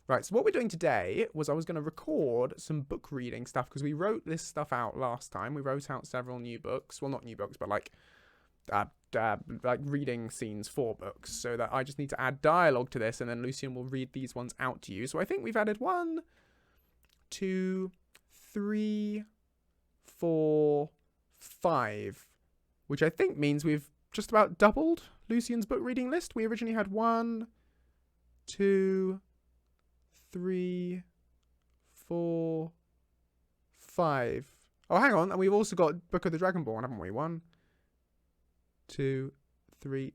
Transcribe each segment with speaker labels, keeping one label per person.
Speaker 1: Right, so what we're doing today was I was going to record some book reading stuff because we wrote this stuff out last time. We wrote out several new books. Well, not new books, but like reading scenes for books. So that I just need to add dialogue to this, and then Lucien will read these ones out to you. So I think we've added 1, 2, 3, 4, 5, which I think means we've just about doubled Lucien's book reading list. We originally had 1, 2, 3, 4, 5. Oh, hang on. And we've also got Book of the Dragonborn, haven't we? 1, 2, 3,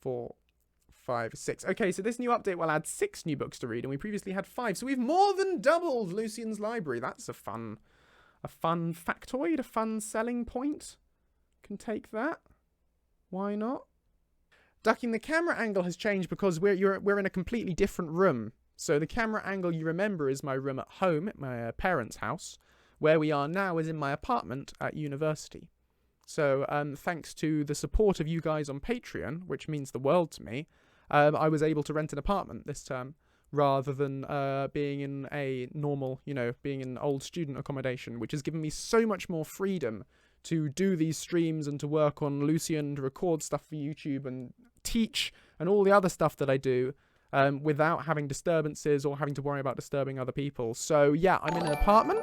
Speaker 1: 4, 5, 6. Okay, so this new update will add 6 new books to read, and we previously had 5. So we've more than doubled Lucien's library. That's a fun factoid, a fun selling point. Can take that. Why not? Ducking, the camera angle has changed because we're in a completely different room. So the camera angle you remember is my room at home, at my parents' house. Where we are now is in my apartment at university. So thanks to the support of you guys on Patreon, which means the world to me, I was able to rent an apartment this term rather than being in a normal, being in old student accommodation, which has given me so much more freedom to do these streams and to work on Lucien, to record stuff for YouTube and teach and all the other stuff that I do. Without having disturbances or having to worry about disturbing other people. So, yeah, I'm in an apartment.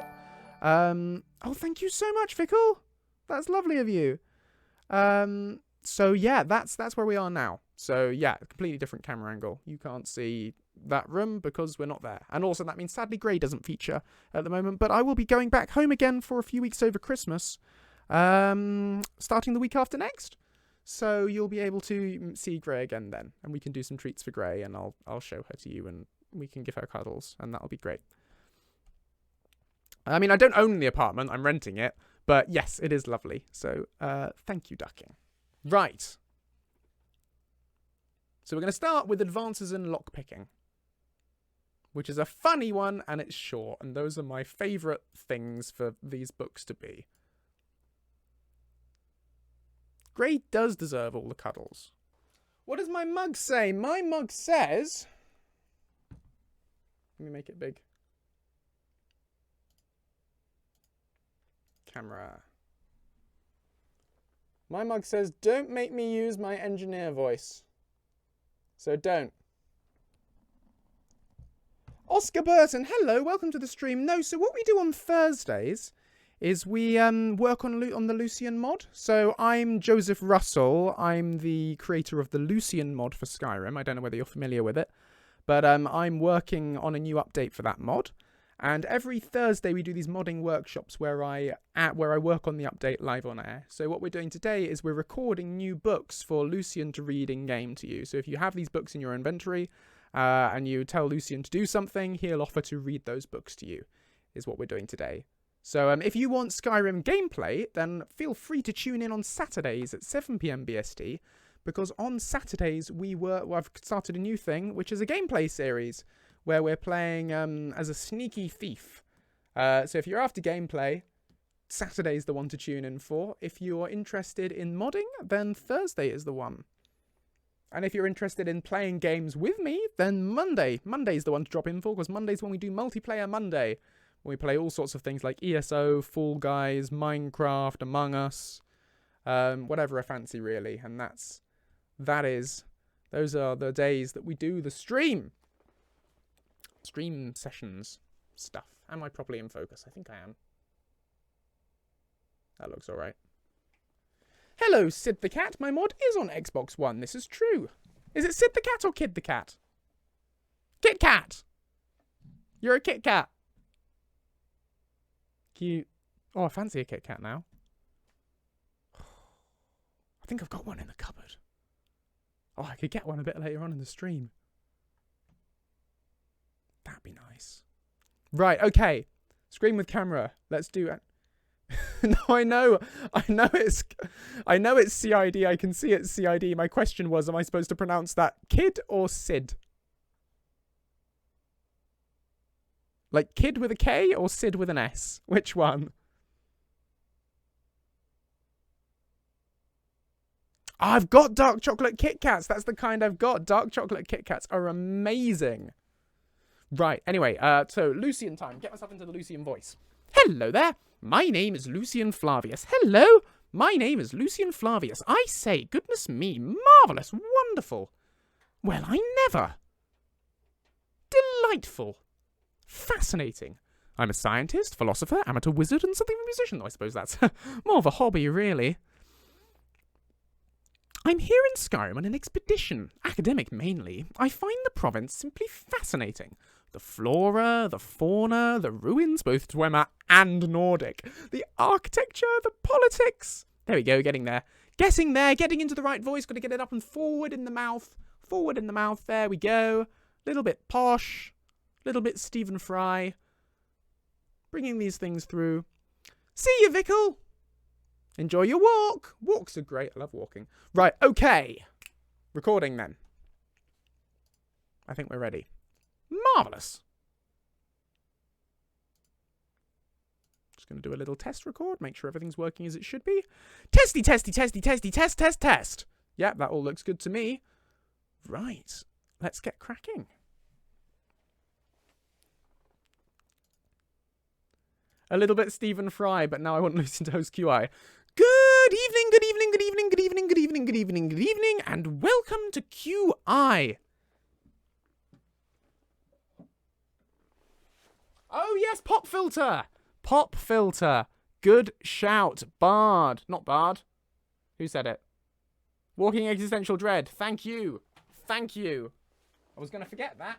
Speaker 1: Oh, thank you so much, Fickle. That's lovely of you. So, yeah, that's where we are now. So, yeah, completely different camera angle. You can't see that room because we're not there. And also, that means sadly Grey doesn't feature at the moment. But I will be going back home again for a few weeks over Christmas. Starting the week after next. So you'll be able to see Grey again then, and we can do some treats for Grey, and I'll show her to you, and we can give her cuddles, and that'll be great. I mean, I don't own the apartment, I'm renting it, but yes, it is lovely. So thank you, Ducking. Right. So we're going to start with advances in lockpicking, which is a funny one, and it's short, and those are my favourite things for these books to be. Grey does deserve all the cuddles. What does my mug say? My mug says... Let me make it big. Camera. My mug says, don't make me use my engineer voice. So don't. Oscar Burton, hello, welcome to the stream. No, so what we do on Thursdays is we work on the Lucien mod. So I'm Joseph Russell. I'm the creator of the Lucien mod for Skyrim. I don't know whether you're familiar with it. But I'm working on a new update for that mod. And every Thursday we do these modding workshops where I work on the update live on air. So what we're doing today is we're recording new books for Lucien to read in-game to you. So if you have these books in your inventory and you tell Lucien to do something, he'll offer to read those books to you, is what we're doing today. So if you want Skyrim gameplay, then feel free to tune in on Saturdays at 7 PM BST, because on Saturdays I've started a new thing, which is a gameplay series, where we're playing as a sneaky thief. So if you're after gameplay, Saturday's the one to tune in for. If you're interested in modding, then Thursday is the one. And if you're interested in playing games with me, then Monday's the one to drop in for, because Monday's when we do Multiplayer Monday. We play all sorts of things like ESO, Fall Guys, Minecraft, Among Us, whatever I fancy really. And those are the days that we do the stream sessions stuff. Am I properly in focus? I think I am. That looks all right. Hello, Sid the Cat. My mod is on Xbox One. This is true. Is it Sid the Cat or Kid the Cat? Kit Cat. You're a Kit Cat. Cute. Oh, I fancy a Kit Kat now. I think I've got one in the cupboard. Oh, I could get one a bit later on in the stream. That'd be nice. Right, okay. Screen with camera. Let's do it. No, I know it's CID. I can see it's CID. My question was, am I supposed to pronounce that Kid or Sid? Like Kid with a K or Sid with an S? Which one? I've got dark chocolate Kit Kats. That's the kind I've got. Dark chocolate Kit Kats are amazing. Right, anyway, so Lucien time. Get myself into the Lucien voice. Hello there. My name is Lucien Flavius. Hello. My name is Lucien Flavius. I say, goodness me, marvellous, wonderful. Well, I never. Delightful. Fascinating. I'm a scientist, philosopher, amateur wizard, and something of a musician. I suppose that's more of a hobby, really. I'm here in Skyrim on an expedition, academic mainly. I find the province simply fascinating. The flora, the fauna, the ruins, both Dwemer and Nordic. The architecture, the politics. There we go, getting there. Getting there, getting into the right voice. Got to get it up and forward in the mouth. Forward in the mouth, there we go. Little bit posh. Little bit Stephen Fry. Bringing these things through. See you, Vickle. Enjoy your walk. Walks are great. I love walking. Right, okay. Recording then. I think we're ready. Marvellous. Just going to do a little test record. Make sure everything's working as it should be. Testy, testy, testy, testy, test, test, test. Yep, that all looks good to me. Right. Let's get cracking. A little bit Stephen Fry, but now I want Lucien to host QI. Good evening, good evening, good evening, good evening, good evening, good evening, good evening, and welcome to QI. Oh yes, pop filter. Pop filter. Good shout. Bard. Not Bard. Who said it? Walking Existential Dread. Thank you. Thank you. I was going to forget that.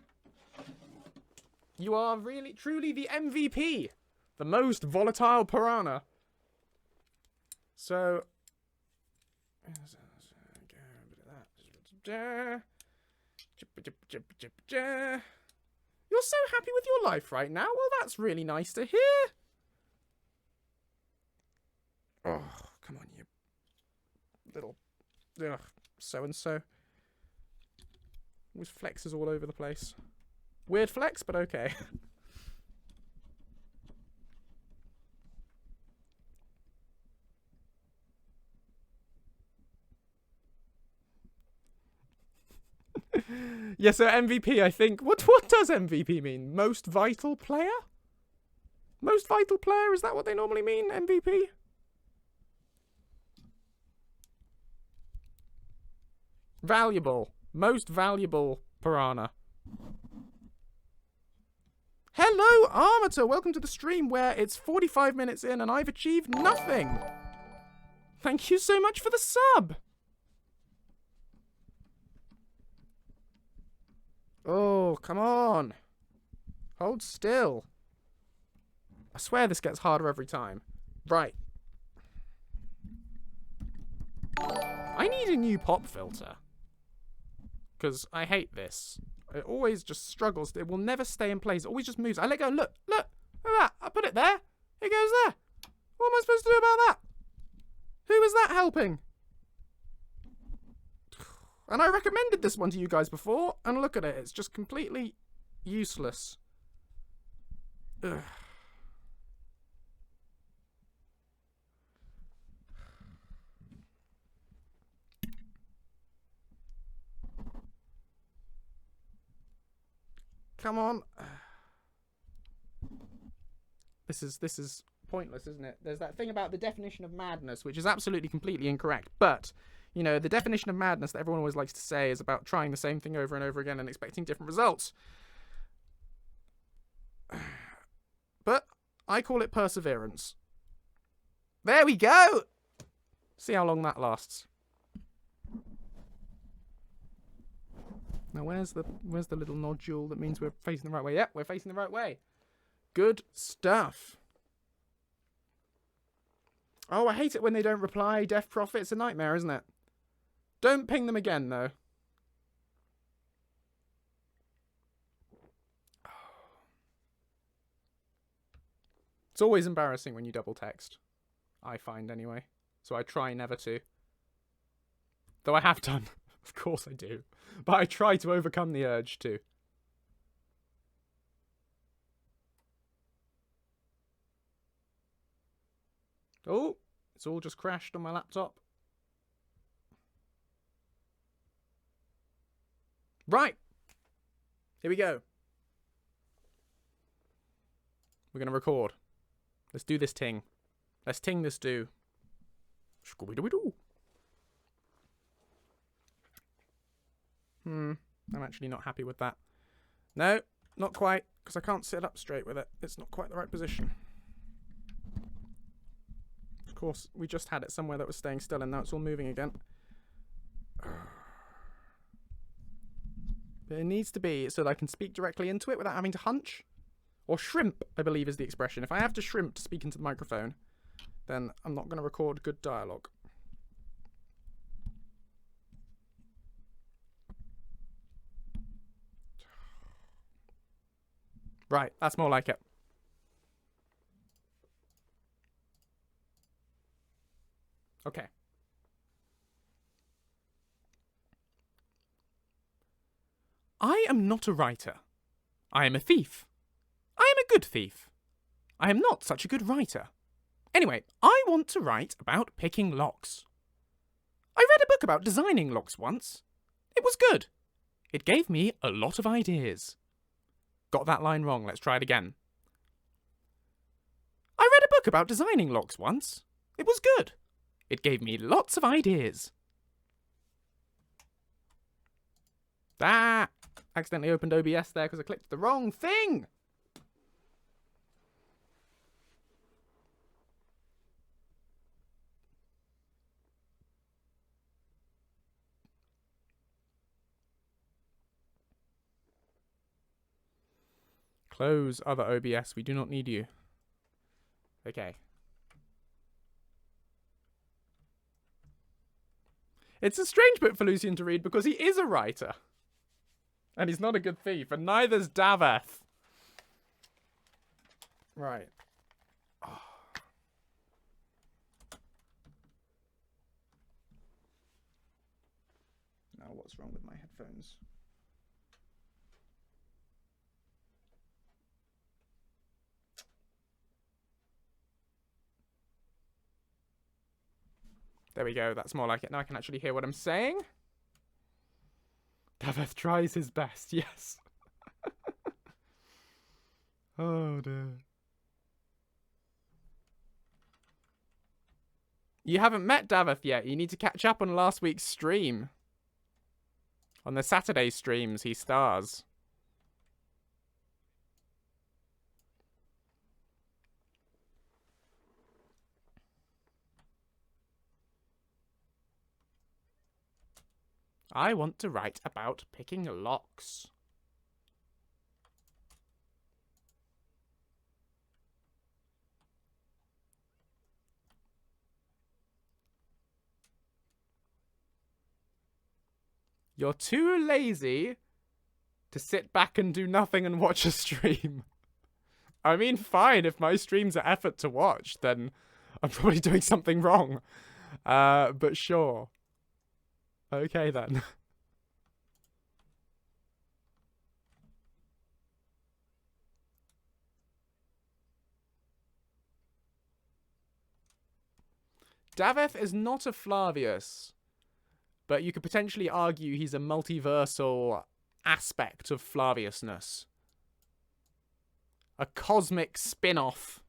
Speaker 1: You are really, truly the MVP. The most volatile piranha. So. You're so happy with your life right now? Well, that's really nice to hear. Oh, come on, you little so-and-so. With flexes all over the place. Weird flex, but okay. Yeah, so MVP, I think. What does MVP mean? Most vital player? Most vital player? Is that what they normally mean? MVP? Valuable. Most valuable piranha. Hello, Armator. Welcome to the stream where it's 45 minutes in and I've achieved nothing. Thank you so much for the sub. Oh, come on. Hold still. I swear this gets harder every time. Right. I need a new pop filter. Because I hate this. It always just struggles. It will never stay in place. It always just moves. I let go. Look. Look. Look at that. I put it there. It goes there. What am I supposed to do about that? Who was that helping? And I recommended this one to you guys before, and look at it. It's just completely useless. Ugh. Come on. This is pointless, isn't it? There's that thing about the definition of madness, which is absolutely completely incorrect, but you know, the definition of madness that everyone always likes to say is about trying the same thing over and over again and expecting different results. But I call it perseverance. There we go! See how long that lasts. Now where's the little nodule that means we're facing the right way? Yep, we're facing the right way. Good stuff. Oh, I hate it when they don't reply. Deaf Prophet, it's a nightmare, isn't it? Don't ping them again, though. It's always embarrassing when you double text. I find, anyway. So I try never to. Though I have done. Of course I do. But I try to overcome the urge to. Oh, it's all just crashed on my laptop. Right. Here we go. We're going to record. Let's do this ting. Let's ting this do. Scooby-Dooby-Doo. I'm actually not happy with that. No, not quite, because I can't sit up straight with it. It's not quite the right position. Of course, we just had it somewhere that was staying still, and now it's all moving again. But it needs to be so that I can speak directly into it without having to hunch. Or shrimp, I believe is the expression. If I have to shrimp to speak into the microphone, then I'm not going to record good dialogue. Right, that's more like it. Okay. I am not a writer. I am a thief. I am a good thief. I am not such a good writer. Anyway, I want to write about picking locks. I read a book about designing locks once. It was good. It gave me a lot of ideas. Got that line wrong. Let's try it again. I read a book about designing locks once. It was good. It gave me lots of ideas. Ah! Accidentally opened OBS there because I clicked the wrong thing! Close other OBS. We do not need you. Okay. It's a strange book for Lucien to read because he is a writer. And he's not a good thief. And neither's Daveth. Right. Oh. Now what's wrong with my headphones? There we go, that's more like it. Now I can actually hear what I'm saying. Daveth tries his best, yes. Oh dear. You haven't met Daveth yet. You need to catch up on last week's stream. On the Saturday streams, he stars. I want to write about picking locks. You're too lazy to sit back and do nothing and watch a stream. I mean, fine, if my stream's an effort to watch, then I'm probably doing something wrong. But sure. Okay, then. Daveth is not a Flavius, but you could potentially argue he's a multiversal aspect of Flaviusness. A cosmic spin-off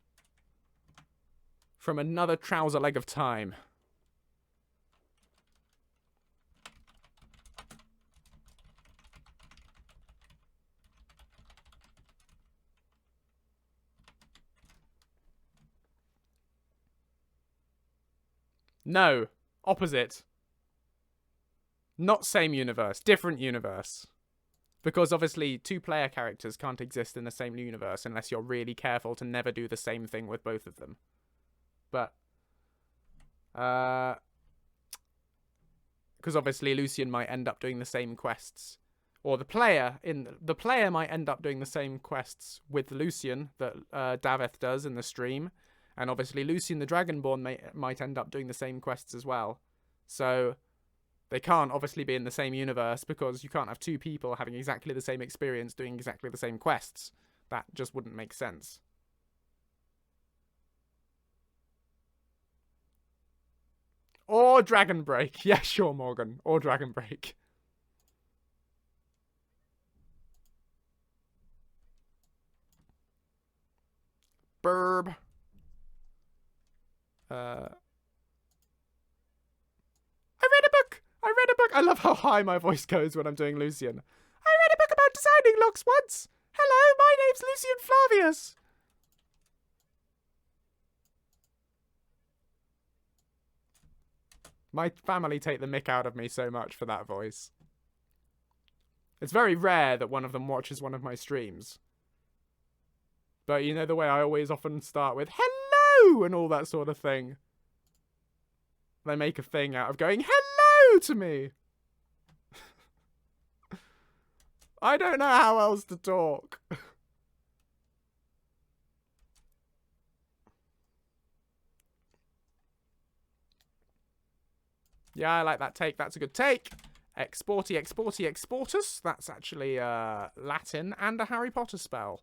Speaker 1: from another trouser leg of time. No. Opposite. Not same universe. Different universe. Because obviously two-player characters can't exist in the same universe unless you're really careful to never do the same thing with both of them. But because obviously Lucien might end up doing the same quests. Or the player might end up doing the same quests with Lucien that Daveth does in the stream. And obviously Lucien the Dragonborn might end up doing the same quests as well. So they can't obviously be in the same universe because you can't have two people having exactly the same experience doing exactly the same quests. That just wouldn't make sense. Or Dragon Break. Yeah, sure, Morgan. Or Dragon Break. Burb. I read a book. I love how high my voice goes when I'm doing Lucien. I read a book about designing locks once. Hello, my name's Lucien Flavius. My family take the mick out of me so much for that voice. It's very rare that one of them watches one of my streams. But you know the way I always often start with hello and all that sort of thing. They make a thing out of going hello to me. I don't know how else to talk. Yeah, I like that take. That's a good take. Exporty, exporty, exportus. That's actually Latin and a Harry Potter spell.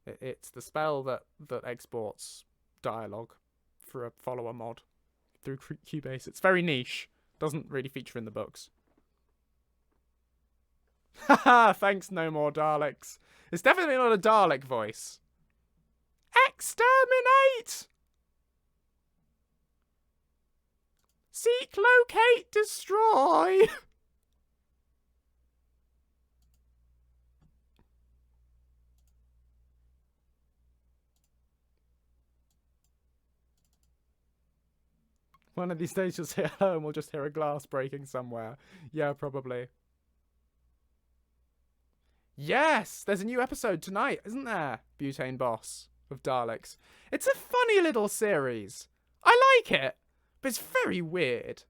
Speaker 1: It's the spell that exports dialogue for a follower mod through Cubase. It's very niche. Doesn't really feature in the books. Haha, thanks, no more Daleks. It's definitely not a Dalek voice. Exterminate! Seek, locate, destroy! One of these days you'll sit home, we'll just hear a glass breaking somewhere. Yeah, probably. Yes! There's a new episode tonight, isn't there? Butane Boss of Daleks. It's a funny little series. I like it, but it's very weird.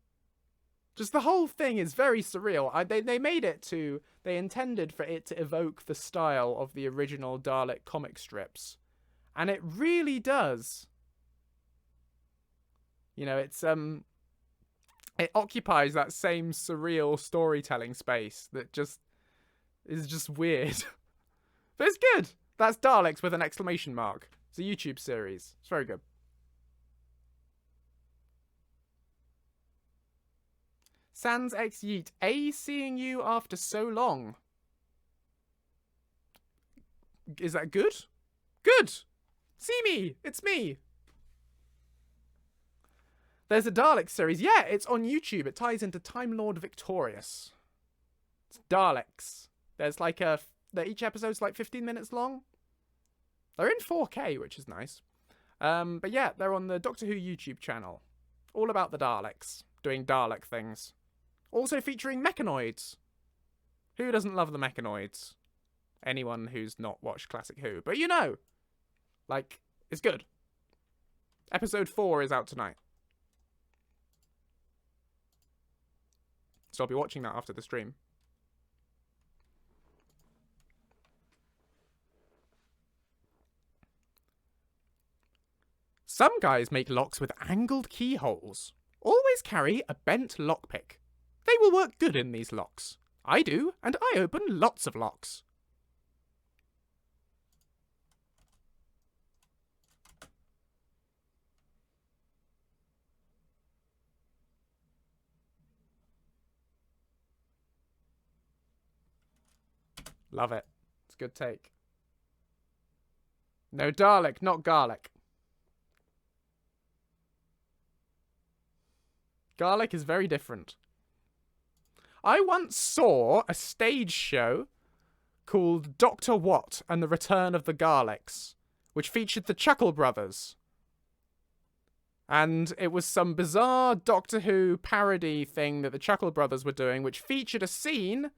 Speaker 1: Just the whole thing is very surreal. They made it to... They intended for it to evoke the style of the original Dalek comic strips. And it really does. You know, it's... It occupies that same surreal storytelling space that just... is just weird. But it's good. That's Daleks with an exclamation mark. It's a YouTube series. It's very good. Sans X Yeet. Seeing you after so long. Is that good? Good! See me! It's me! There's a Dalek series. Yeah, it's on YouTube. It ties into Time Lord Victorious. It's Daleks. There's like each episode's like 15 minutes long. They're in 4K, which is nice. But yeah, they're on the Doctor Who YouTube channel. All about the Daleks, doing Dalek things. Also featuring mechanoids. Who doesn't love the mechanoids? Anyone who's not watched Classic Who. But you know, like, it's good. Episode 4 is out tonight. So I'll be watching that after the stream. Some guys make locks with angled keyholes. Always carry a bent lockpick. They will work good in these locks. I do, and I open lots of locks. Love it. It's a good take. No Dalek, not garlic. Garlic is very different. I once saw a stage show called Dr. What and the Return of the Garlics, which featured the Chuckle Brothers. And it was some bizarre Doctor Who parody thing that the Chuckle Brothers were doing, which featured a scene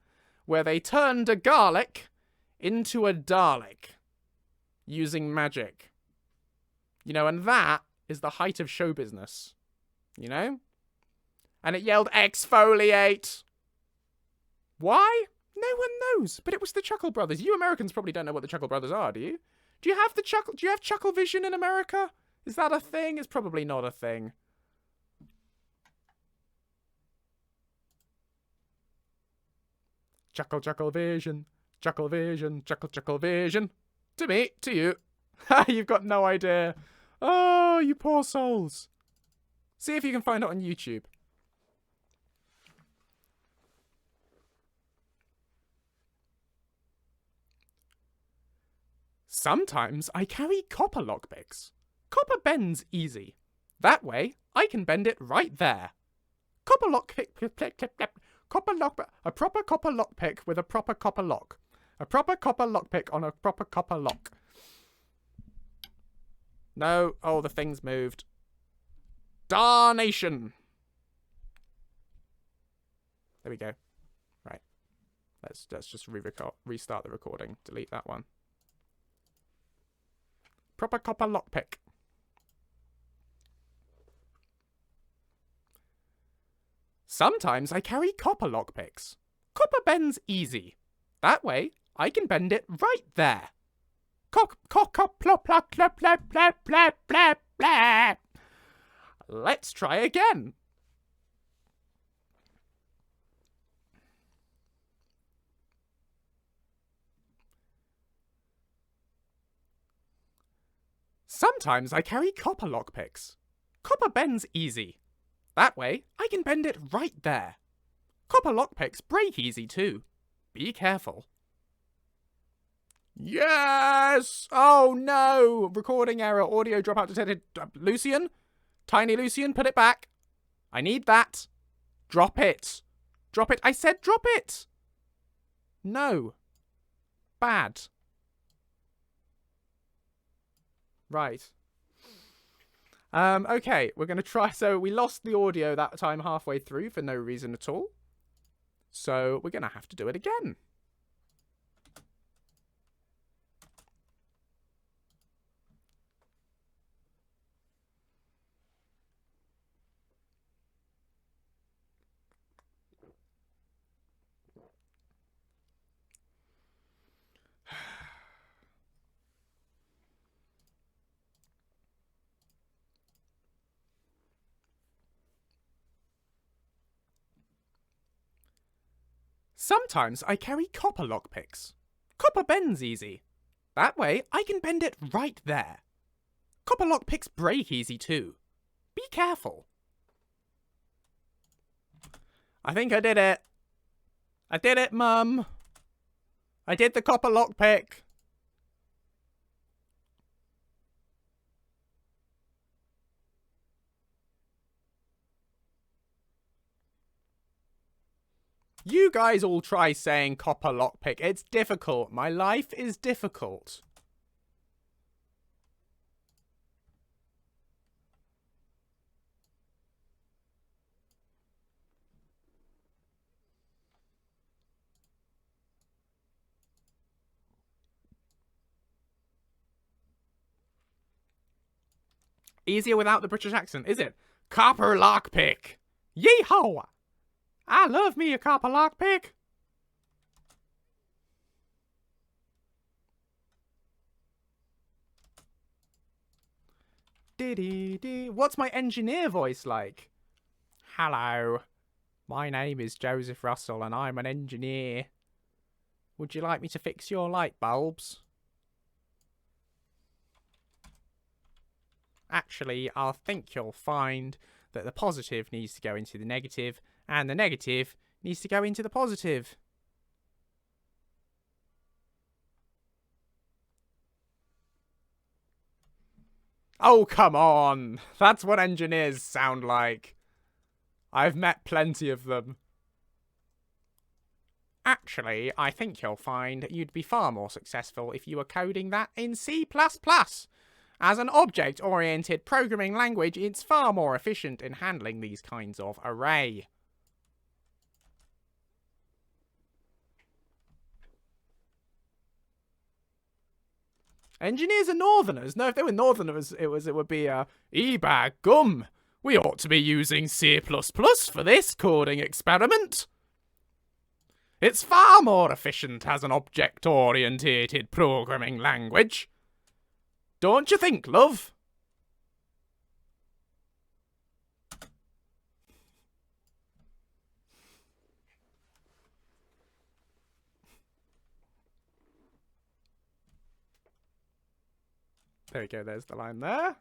Speaker 1: where they turned a garlic into a Dalek using magic. You know, and that is the height of show business. You know? And it yelled, exfoliate! Why? No one knows, but it was the Chuckle Brothers. You Americans probably don't know what the Chuckle Brothers are, do you? Do you have Chuckle Vision in America? Is that a thing? It's probably not a thing. Chuckle Vision. Chuckle Vision. Chuckle Vision. To me, to you. Ha, you've got no idea. Oh, you poor souls. See if you can find it on YouTube. Sometimes I carry copper lockpicks. Copper bends easy. That way, I can bend it right there. Copper lockpick, a proper copper lockpick with a proper copper lock. A proper copper lockpick on a proper copper lock. No, oh, the thing's moved. Darnation! There we go. Right. Let's just restart the recording. Delete that one. Proper copper lockpick. Sometimes I carry copper lockpicks. Copper bends easy. That way, I can bend it right there. Let's try again. Sometimes I carry copper lockpicks. Copper bends easy. That way, I can bend it right there. Copper lockpicks break easy too. Be careful. Yes! Oh no! Recording error, audio dropout detected. Lucien? Tiny Lucien, put it back. I need that. Drop it. Drop it. I said drop it! No. Bad. Right. Okay, we're going to try. So we lost the audio that time halfway through for no reason at all. So we're going to have to do it again. Sometimes I carry copper lockpicks. Copper bends easy. That way, I can bend it right there. Copper lockpicks break easy too. Be careful. I think I did it. I did it, Mum. I did the copper lockpick. You guys all try saying copper lockpick. It's difficult. My life is difficult. Easier without the British accent, is it? Copper lockpick. Yeehaw! I love me a copper lockpick. Dee-dee-dee. What's my engineer voice like? Hello. My name is Joseph Russell and I'm an engineer. Would you like me to fix your light bulbs? Actually, I think you'll find that the positive needs to go into the negative and the negative needs to go into the positive. Oh, come on! That's what engineers sound like. I've met plenty of them. Actually, I think you'll find you'd be far more successful if you were coding that in C++. As an object-oriented programming language, it's far more efficient in handling these kinds of array. Engineers are northerners. No, if they were northerners, it would be "Ebag gum. We ought to be using C++ for this coding experiment. It's far more efficient as an object-oriented programming language. Don't you think, love?" There we go, there's the line there.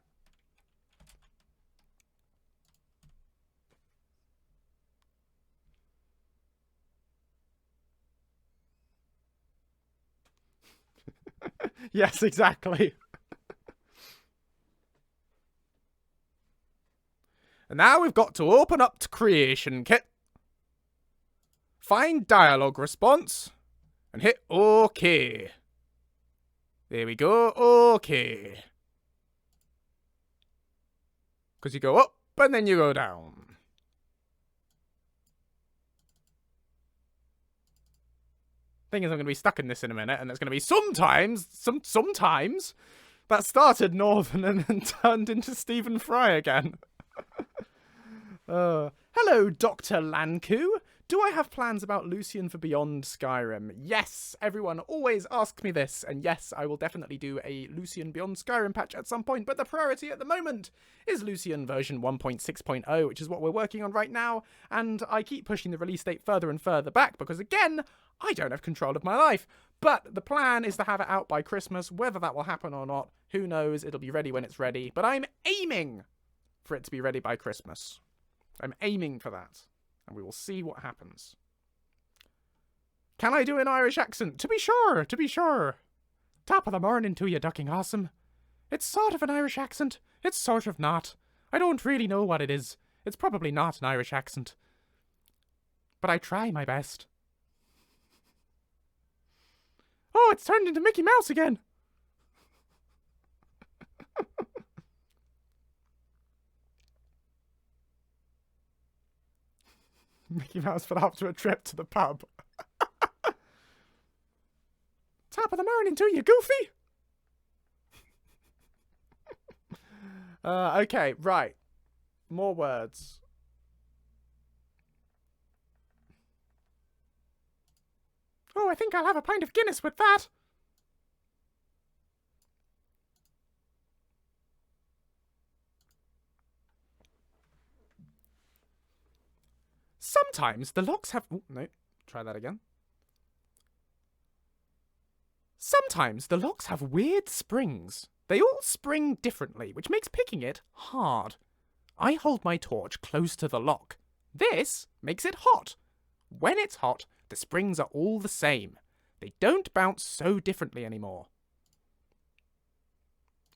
Speaker 1: Yes, exactly. And now we've got to open up to creation kit. Find dialogue response. And hit OK. There we go. OK. Because you go up and then you go down. Thing is, I'm going to be stuck in this in a minute, and it's going to be sometimes. That started Northern and then turned into Stephen Fry again. Hello, Dr. Lanku. Do I have plans about Lucien for Beyond Skyrim? Yes, everyone always asks me this, and yes, I will definitely do a Lucien Beyond Skyrim patch at some point, but the priority at the moment is Lucien version 1.6.0, which is what we're working on right now, and I keep pushing the release date further and further back, because again, I don't have control of my life. But the plan is to have it out by Christmas. Whether that will happen or not, who knows? It'll be ready when it's ready, but I'm aiming for it to be ready by Christmas. I'm aiming for that. And we will see what happens. Can I do an Irish accent? To be sure, to be sure. Top of the morning to you, ducking awesome. It's sort of an Irish accent. It's sort of not. I don't really know what it is. It's probably not an Irish accent. But I try my best. Oh, it's turned into Mickey Mouse again. Mickey Mouse put after a trip to the pub. Top of the morning to you, Goofy! Okay, right. More words. Oh, I think I'll have a pint of Guinness with that. Sometimes the locks have... Oh, no. Try that again. Sometimes the locks have weird springs. They all spring differently, which makes picking it hard. I hold my torch close to the lock. This makes it hot. When it's hot, the springs are all the same. They don't bounce so differently anymore.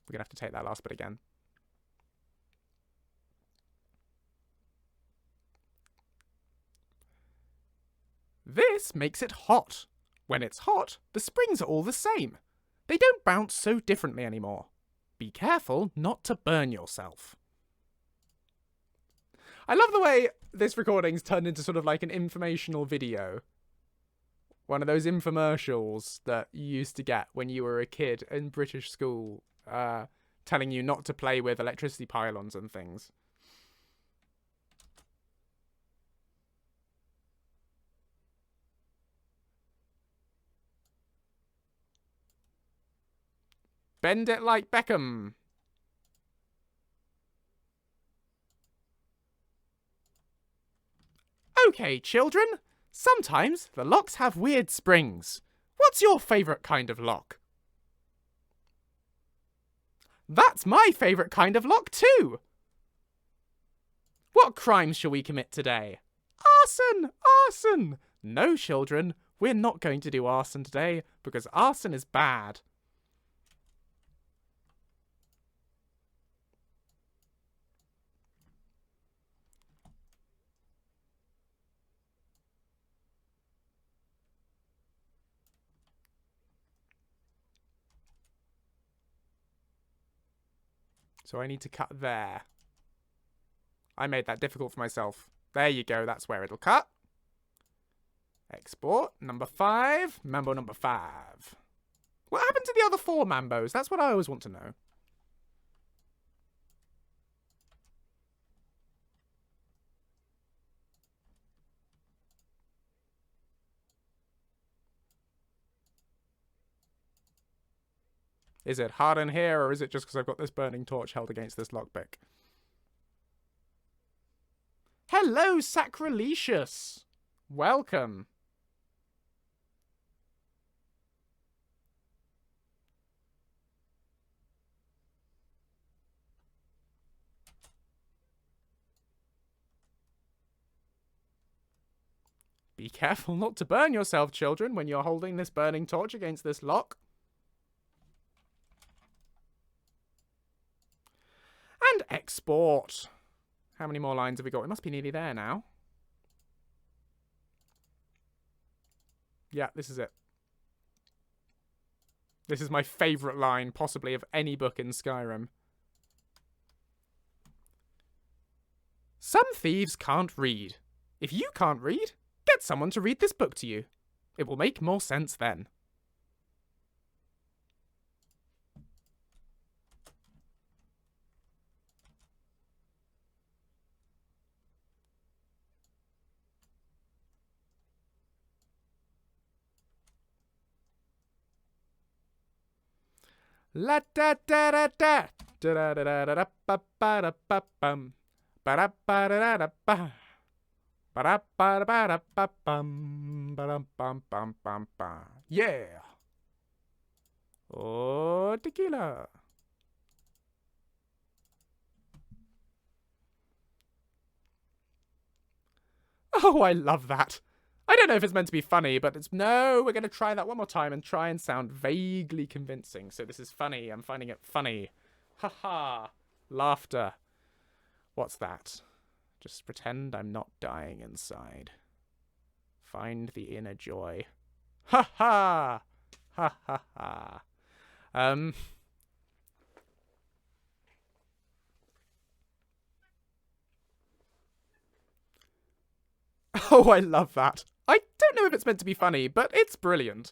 Speaker 1: We're going to have to take that last bit again. This makes it hot. When it's hot, the springs are all the same. They don't bounce so differently anymore. Be careful not to burn yourself. I love the way this recording's turned into sort of like an informational video. One of those infomercials that you used to get when you were a kid in British school, telling you not to play with electricity pylons and things. Bend it like Beckham. Okay, children. Sometimes the locks have weird springs. What's your favourite kind of lock? That's my favourite kind of lock too. What crimes shall we commit today? Arson! Arson! No, children. We're not going to do arson today because arson is bad. So I need to cut there. I made that difficult for myself. There you go, that's where it'll cut. Export. Number 5. Mambo number 5. What happened to the other 4 Mambos? That's what I always want to know. Is it hard in here, or is it just because I've got this burning torch held against this lockpick? Hello, Sacrilicious! Welcome. Be careful not to burn yourself, children, when you're holding this burning torch against this lock. Export. How many more lines have we got? We must be nearly there now. Yeah, this is it. This is my favourite line, possibly, of any book in Skyrim. Some thieves can't read. If you can't read, get someone to read this book to you. It will make more sense then. La da da da da da da da da da ba ba da ba bum ba da ba da da ba ba da ba da ba da ba bum ba dum bum bum bum ba. Yeah. Oh, tequila. Oh, I love that. I don't know if it's meant to be funny, but it's... No, we're going to try that one more time and try and sound vaguely convincing. So this is funny. I'm finding it funny. Ha-ha. Laughter. What's that? Just pretend I'm not dying inside. Find the inner joy. Ha-ha. Ha-ha-ha. Oh, I love that. I don't know if it's meant to be funny, but it's brilliant.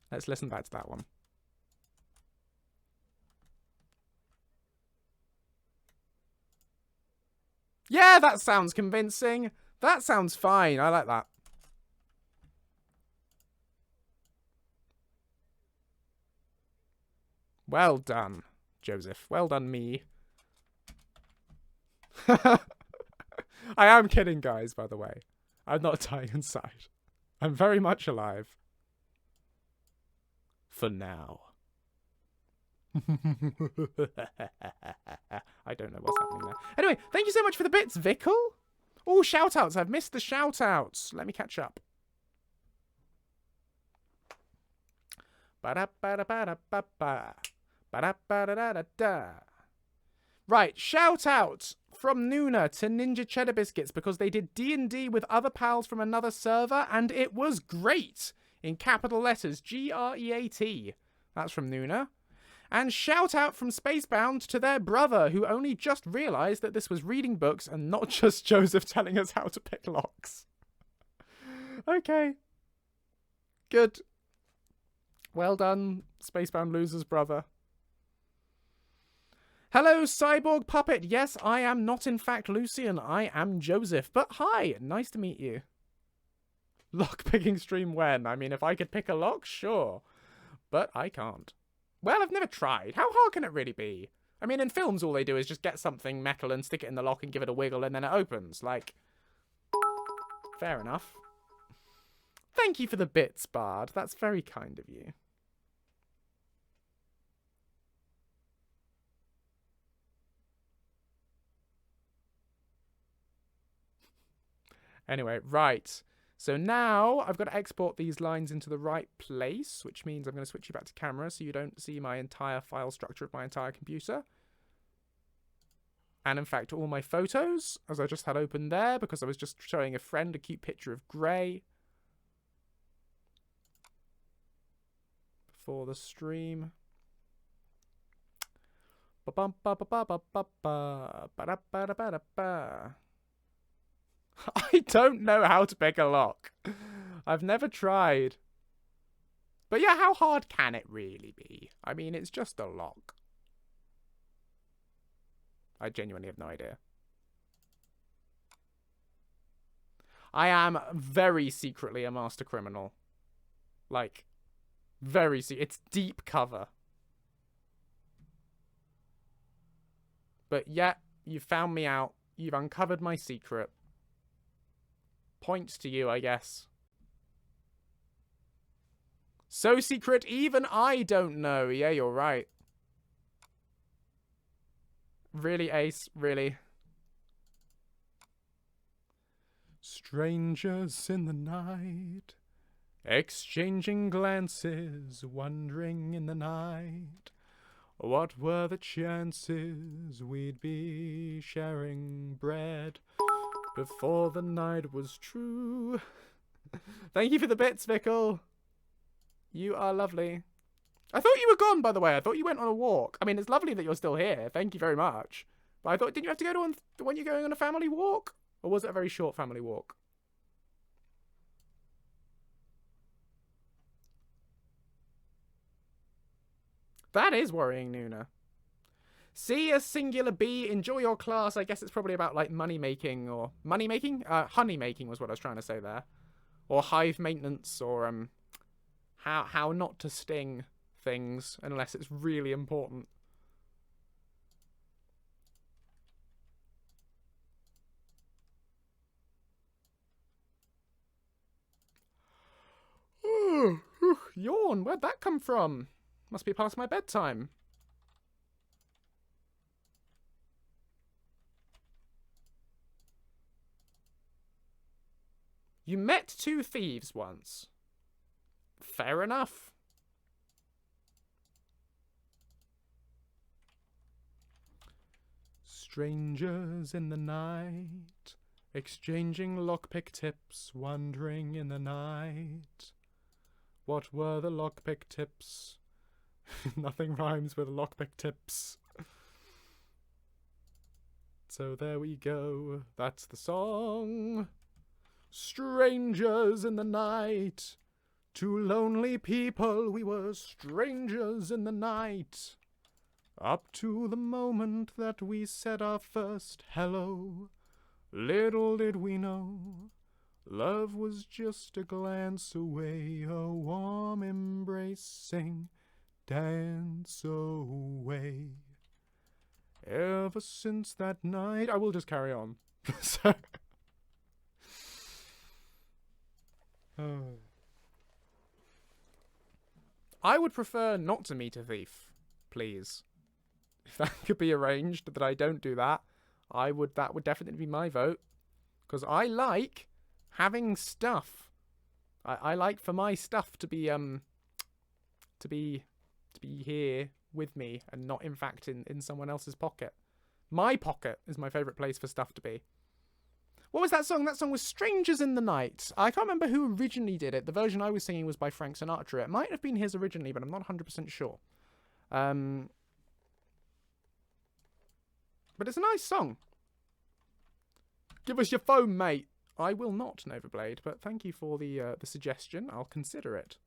Speaker 1: Let's listen back to that one. Yeah, that sounds convincing. That sounds fine. I like that. Well done, Joseph. Well done, me. I am kidding, guys, by the way. I'm not dying inside. I'm very much alive. For now. I don't know what's happening there. Anyway, thank you so much for the bits, Vickle. Oh, shout-outs. I've missed the shout-outs. Let me catch up. Ba-da-ba-da-ba-da-ba-ba. Ba-da-ba-da-da-da-da. Right, shout-out from Nuna to Ninja Cheddar Biscuits because they did D&D with other pals from another server, and it was great! In capital letters, G-R-E-A-T. That's from Nuna. And shout-out from Spacebound to their brother, who only just realised that this was reading books and not just Joseph telling us how to pick locks. Okay. Good. Well done, Spacebound Loser's brother. Hello, Cyborg Puppet. Yes, I am not in fact Lucien. I am Joseph. But hi, nice to meet you. Lock picking stream when? I mean, if I could pick a lock, sure. But I can't. Well, I've never tried. How hard can it really be? I mean, in films, all they do is just get something metal and stick it in the lock and give it a wiggle and then it opens. Like, fair enough. Thank you for the bits, Bard. That's very kind of you. Anyway, right. So now I've got to export these lines into the right place, which means I'm going to switch you back to camera so you don't see my entire file structure of my entire computer. And in fact, all my photos, as I just had open there, because I was just showing a friend a cute picture of Grey before the stream. I don't know how to pick a lock. I've never tried. But yeah, how hard can it really be? I mean, it's just a lock. I genuinely have no idea. I am very secretly a master criminal. Like, it's deep cover. But yeah, you've found me out. You've uncovered my secret. Points to you, I guess. So secret, even I don't know. Yeah, you're right. Really, Ace? Really? Strangers in the night, exchanging glances, wandering in the night. What were the chances we'd be sharing bread before the night was true? Thank you for the bits, Vickle. You are lovely. I thought you were gone, by the way. I thought you went on a walk. I mean, it's lovely that you're still here. Thank you very much. But I thought, didn't you have to go to one when you're going on a family walk? Or was it a very short family walk? That is worrying, Nuna. See a singular B, enjoy your class. I guess it's probably about like money making or money making? Honey making was what I was trying to say there. Or hive maintenance or how not to sting things unless it's really important. Yawn, where'd that come from? Must be past my bedtime. You met two thieves once. Fair enough. Strangers in the night, exchanging lockpick tips, wandering in the night. What were the lockpick tips? Nothing rhymes with lockpick tips. So there we go. That's the song. Strangers in the night. Two lonely people, we were strangers in the night. Up to the moment that we said our first hello. Little did we know, love was just a glance away, a warm embracing dance away. Ever since that night, I will just carry on. I would prefer not to meet a thief, please. If that could be arranged, that I don't do that, that would definitely be my vote. Because I like having stuff. I like for my stuff to be here with me and not in fact in someone else's pocket. My pocket is my favourite place for stuff to be. What was that song? That song was Strangers in the Night. I can't remember who originally did it. The version I was singing was by Frank Sinatra. It might have been his originally, but I'm not 100% sure. But it's a nice song. Give us your phone, mate. I will not, Novablade, but thank you for the suggestion. I'll consider it.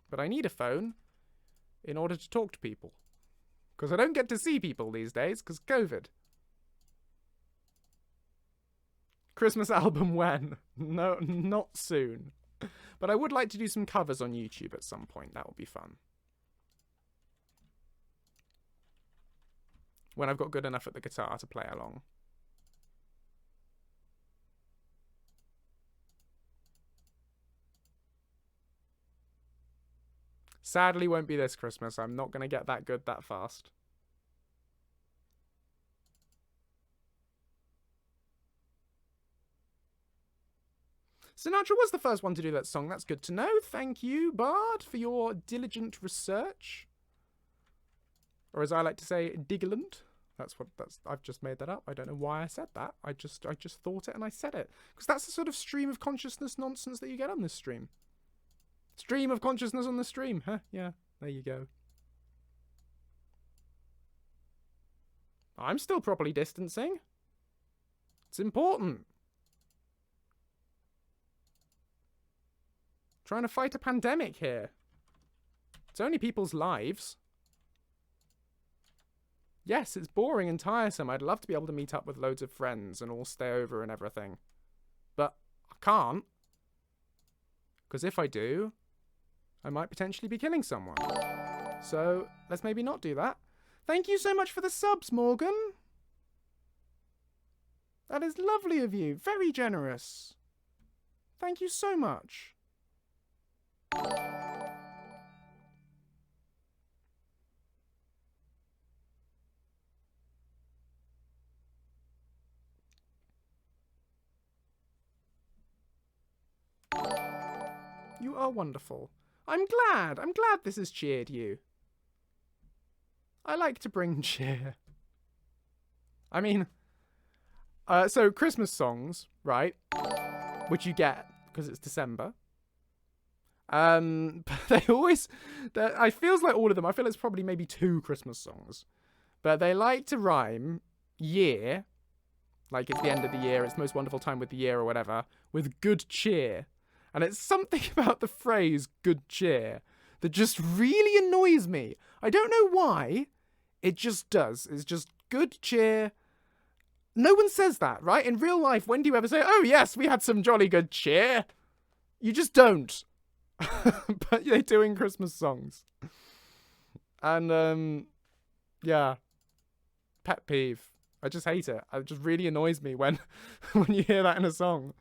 Speaker 1: But I need a phone in order to talk to people. Because I don't get to see people these days, because COVID. Christmas album when? No, not soon. But I would like to do some covers on YouTube at some point. That would be fun. When I've got good enough at the guitar to play along. Sadly, won't be this Christmas. I'm not going to get that good that fast. Sinatra was the first one to do that song. That's good to know. Thank you, Bard, for your diligent research. Or as I like to say, digglant. I've just made that up. I don't know why I said that. I just thought it and I said it. Because that's the sort of stream of consciousness nonsense that you get on this stream. Stream of consciousness on the stream. Huh? Yeah, there you go. I'm still properly distancing. It's important. Trying to fight a pandemic here. It's only people's lives. Yes, it's boring and tiresome. I'd love to be able to meet up with loads of friends and all stay over and everything. But I can't. Because if I do, I might potentially be killing someone. So let's maybe not do that. Thank you so much for the subs, Morgan. That is lovely of you. Very generous. Thank you so much. You are wonderful. I'm glad this has cheered you. I like to bring cheer. I mean, so Christmas songs, right? Which you get because it's December. But they always, I feels like all of them. I feel it's probably maybe 2 Christmas songs, but they like to rhyme year, like it's the end of the year, it's the most wonderful time with the year or whatever, with good cheer. And it's something about the phrase good cheer that just really annoys me. I don't know why. It just does. It's just good cheer. No one says that, right? In real life, when do you ever say, oh yes, we had some jolly good cheer? You just don't. But they do in Christmas songs. And, yeah. Pet peeve. I just hate it. It just really annoys me when you hear that in a song.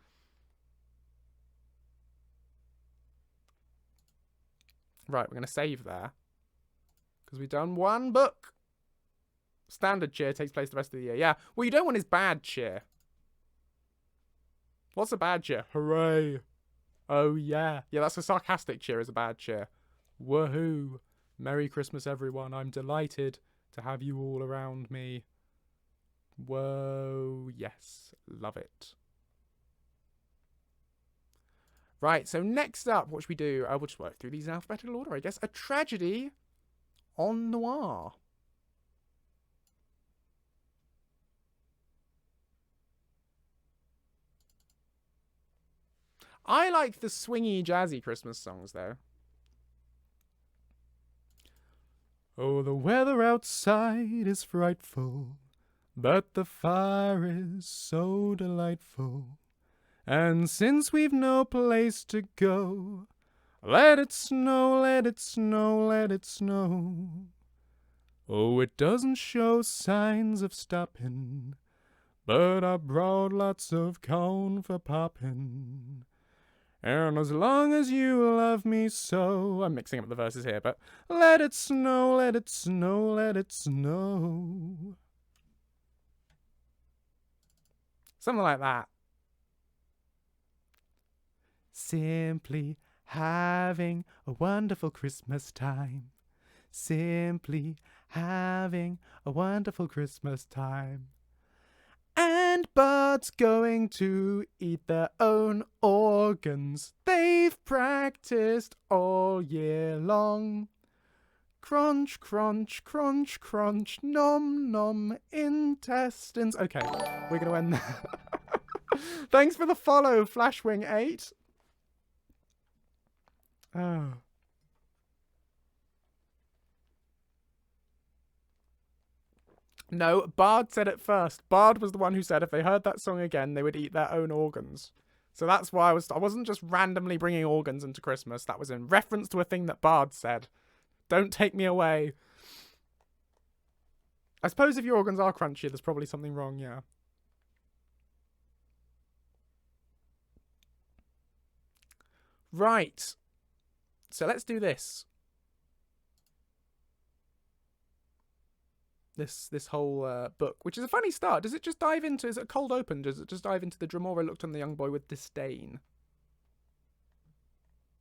Speaker 1: Right, we're going to save there. Because we've done 1 book. Standard cheer takes place the rest of the year. Yeah, what you don't want is bad cheer. What's a bad cheer? Hooray. Oh, yeah. Yeah, that's a sarcastic cheer is a bad cheer. Woohoo. Merry Christmas, everyone. I'm delighted to have you all around me. Whoa, yes. Love it. Right, so next up, what should we do? We'll just work through these in alphabetical order, I guess. A tragedy en noir. I like the swingy, jazzy Christmas songs, though. Oh, the weather outside is frightful, but the fire is so delightful. And since we've no place to go, let it snow, let it snow, let it snow. Oh, it doesn't show signs of stopping, but I brought lots of corn for popping. And as long as you love me so... I'm mixing up the verses here, but... Let it snow, let it snow, let it snow. Something like that. Simply having a wonderful Christmas time. Simply having a wonderful Christmas time. And birds going to eat their own organs. They've practiced all year long. Crunch, crunch, crunch, crunch, nom, nom, intestines. Okay, we're going to end there. Thanks for the follow, Flashwing8. Oh. No, Bard said it first. Bard was the one who said if they heard that song again, they would eat their own organs. So that's why I wasn't just randomly bringing organs into Christmas. That was in reference to a thing that Bard said. Don't take me away. I suppose if your organs are crunchy, there's probably something wrong, yeah. Right. So let's do this. This whole book, which is a funny start. Does it just dive into, is it a cold open? Does it just dive into the Dromora looked on the young boy with disdain?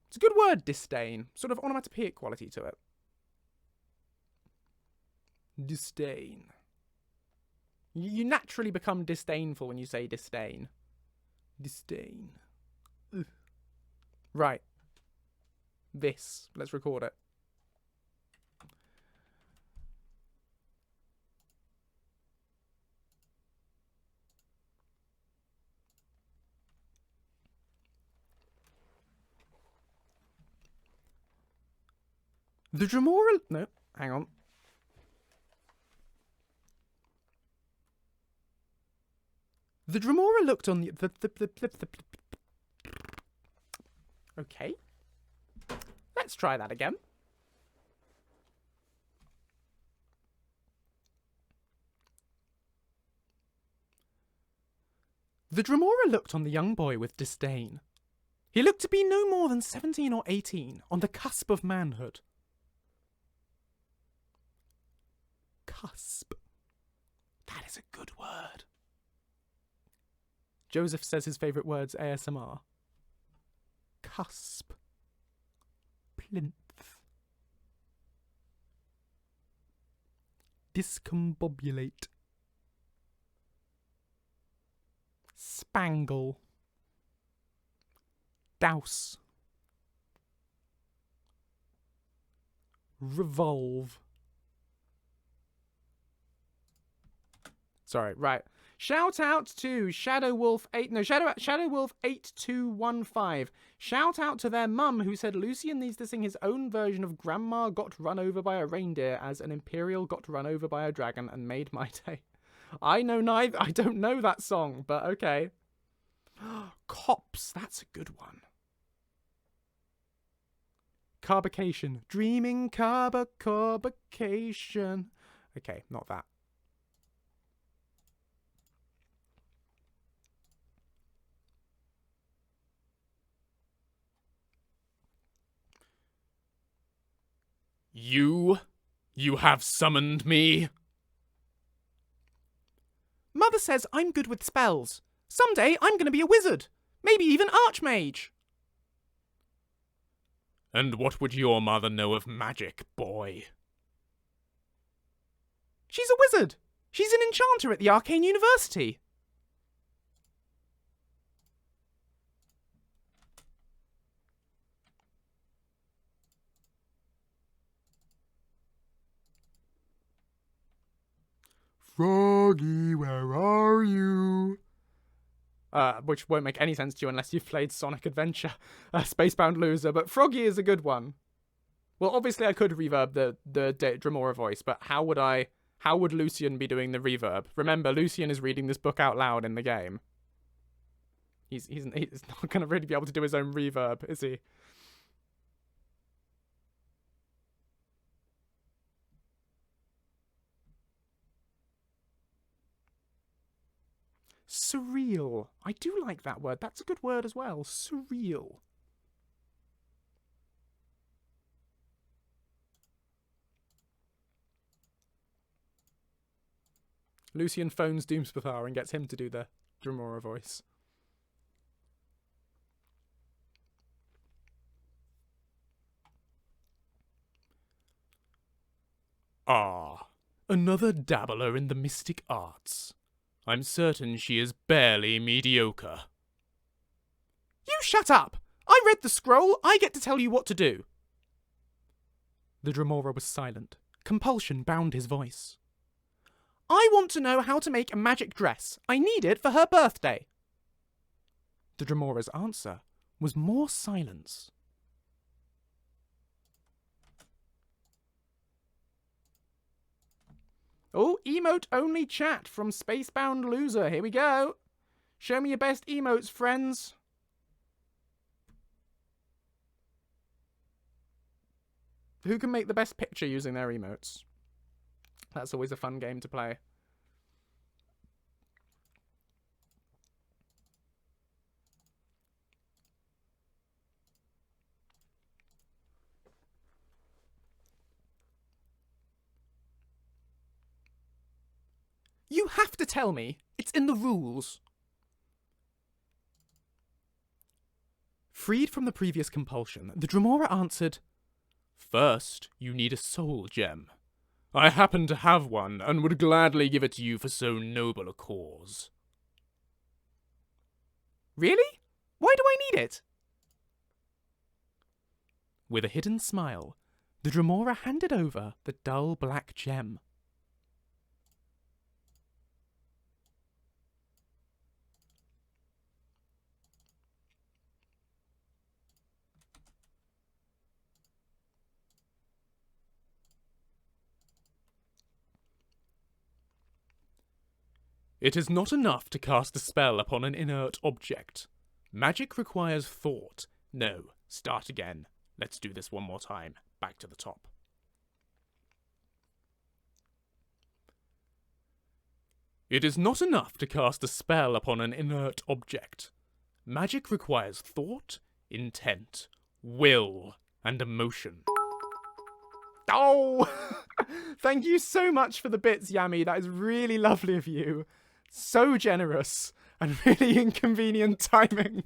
Speaker 1: It's a good word, disdain. Sort of onomatopoeic quality to it. Disdain. You naturally become disdainful when you say disdain. Disdain. Ugh. Right. This. Let's record it. The Dromora... No, hang on. The Dromora looked on the... Okay. Let's try that again. The Dromora looked on the young boy with disdain. He looked to be no more than 17 or 18, on the cusp of manhood. Cusp. That is a good word. Joseph says his favourite words ASMR. Cusp. Plinth. Discombobulate. Spangle. Douse. Revolve. Sorry, right. Shout out to Shadowwolf8215. Shout out to their mum who said Lucien needs to sing his own version of Grandma Got Run Over by a Reindeer as an Imperial got run over by a dragon and made my day. I don't know that song, but okay. Cops, that's a good one. Carbocation. Dreaming carbocation. Okay, not that. You have summoned me. Mother says I'm good with spells. Someday I'm going to be a wizard. Maybe even archmage. And what would your mother know of magic, boy? She's a wizard. She's an enchanter at the Arcane University. Froggy, where are you? Which won't make any sense to you unless you've played Sonic Adventure, Spacebound Loser, but Froggy is a good one. Well, obviously I could reverb the Dremora voice, but how would Lucien be doing the reverb? Remember, Lucien is reading this book out loud in the game. He's not going to really be able to do his own reverb, is he? Surreal. I do like that word. That's a good word as well. Surreal. Lucien phones Doomspathar and gets him to do the Dremora voice. Ah, another dabbler in the mystic arts. I'm certain she is barely mediocre. You shut up! I read the scroll. I get to tell you what to do. The Dremora was silent. Compulsion bound his voice. I want to know how to make a magic dress. I need it for her birthday. The Dremora's answer was more silence. Oh, emote-only chat from Spacebound Loser. Here we go. Show me your best emotes, friends. Who can make the best picture using their emotes? That's always a fun game to play. You have to tell me. It's in the rules. Freed from the previous compulsion, the Dremora answered, First, you need a soul gem. I happen to have one, and would gladly give it to you for so noble a cause. Really? Why do I need it? With a hidden smile, the Dremora handed over the dull black gem. It is not enough to cast a spell upon an inert object. Magic requires thought. No, start again. Let's do this one more time. Back to the top. It is not enough to cast a spell upon an inert object. Magic requires thought, intent, will, and emotion. Oh! Thank you so much for the bits, Yami. That is really lovely of you. So generous and really inconvenient timing.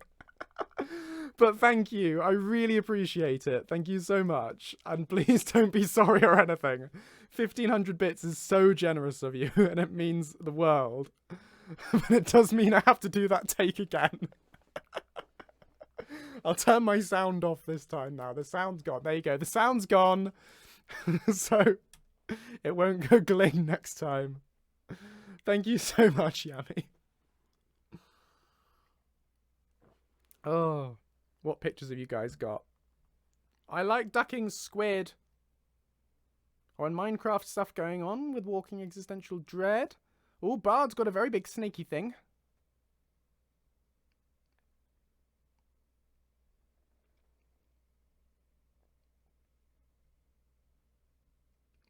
Speaker 1: But thank you. I really appreciate it. Thank you so much. And please don't be sorry or anything. 1,500 bits is so generous of you, and it means the world. But it does mean I have to do that take again. I'll turn my sound off this time now. The sound's gone. There you go. The sound's gone. So it won't go gling next time. Thank you so much, Yami. Oh, what pictures have you guys got? I like ducking squid. Oh, and Minecraft stuff going on with Walking Existential Dread. Oh, Bard's got a very big snaky thing.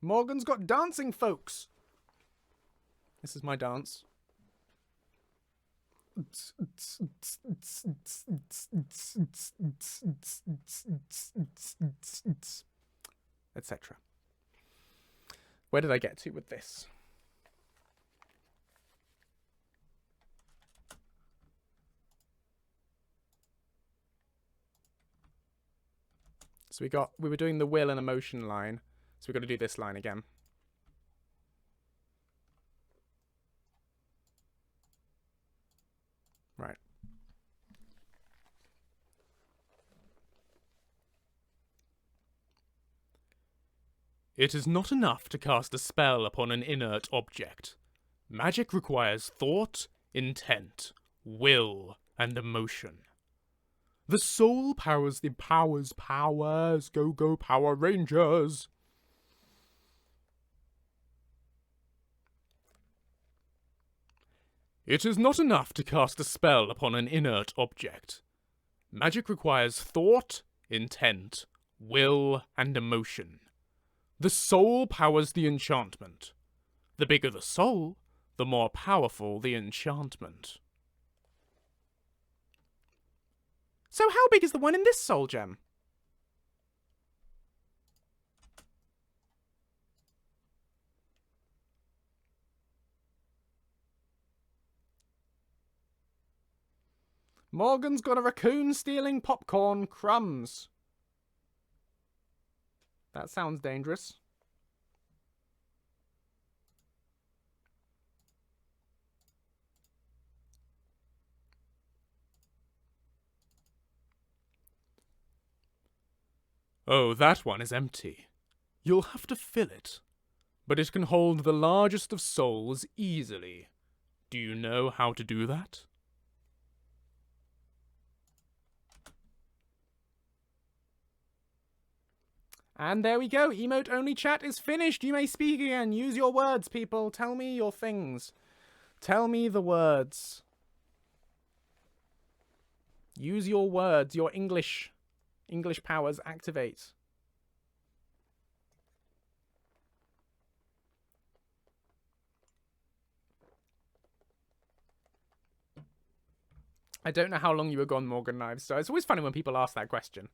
Speaker 1: Morgan's got dancing folks. This is my dance. Etc. Where did I get to with this? So we were doing the will and emotion line. So we've got to do this line again. Right. It is not enough to cast a spell upon an inert object. Magic requires thought, intent, will, and emotion. The soul powers the powers. Go Power Rangers. It is not enough to cast a spell upon an inert object. Magic requires thought, intent, will, and emotion. The soul powers the enchantment. The bigger the soul, the more powerful the enchantment. So how big is the one in this soul gem? Morgan's got a raccoon stealing popcorn crumbs. That sounds dangerous. Oh, that one is empty. You'll have to fill it. But it can hold the largest of souls easily. Do you know how to do that? And there we go. Emote only chat is finished. You may speak again. Use your words, people. Tell me your things. Tell me the words. Use your words. Your English powers activate. I don't know how long you were gone, Morgan Knives. So it's always funny when people ask that question.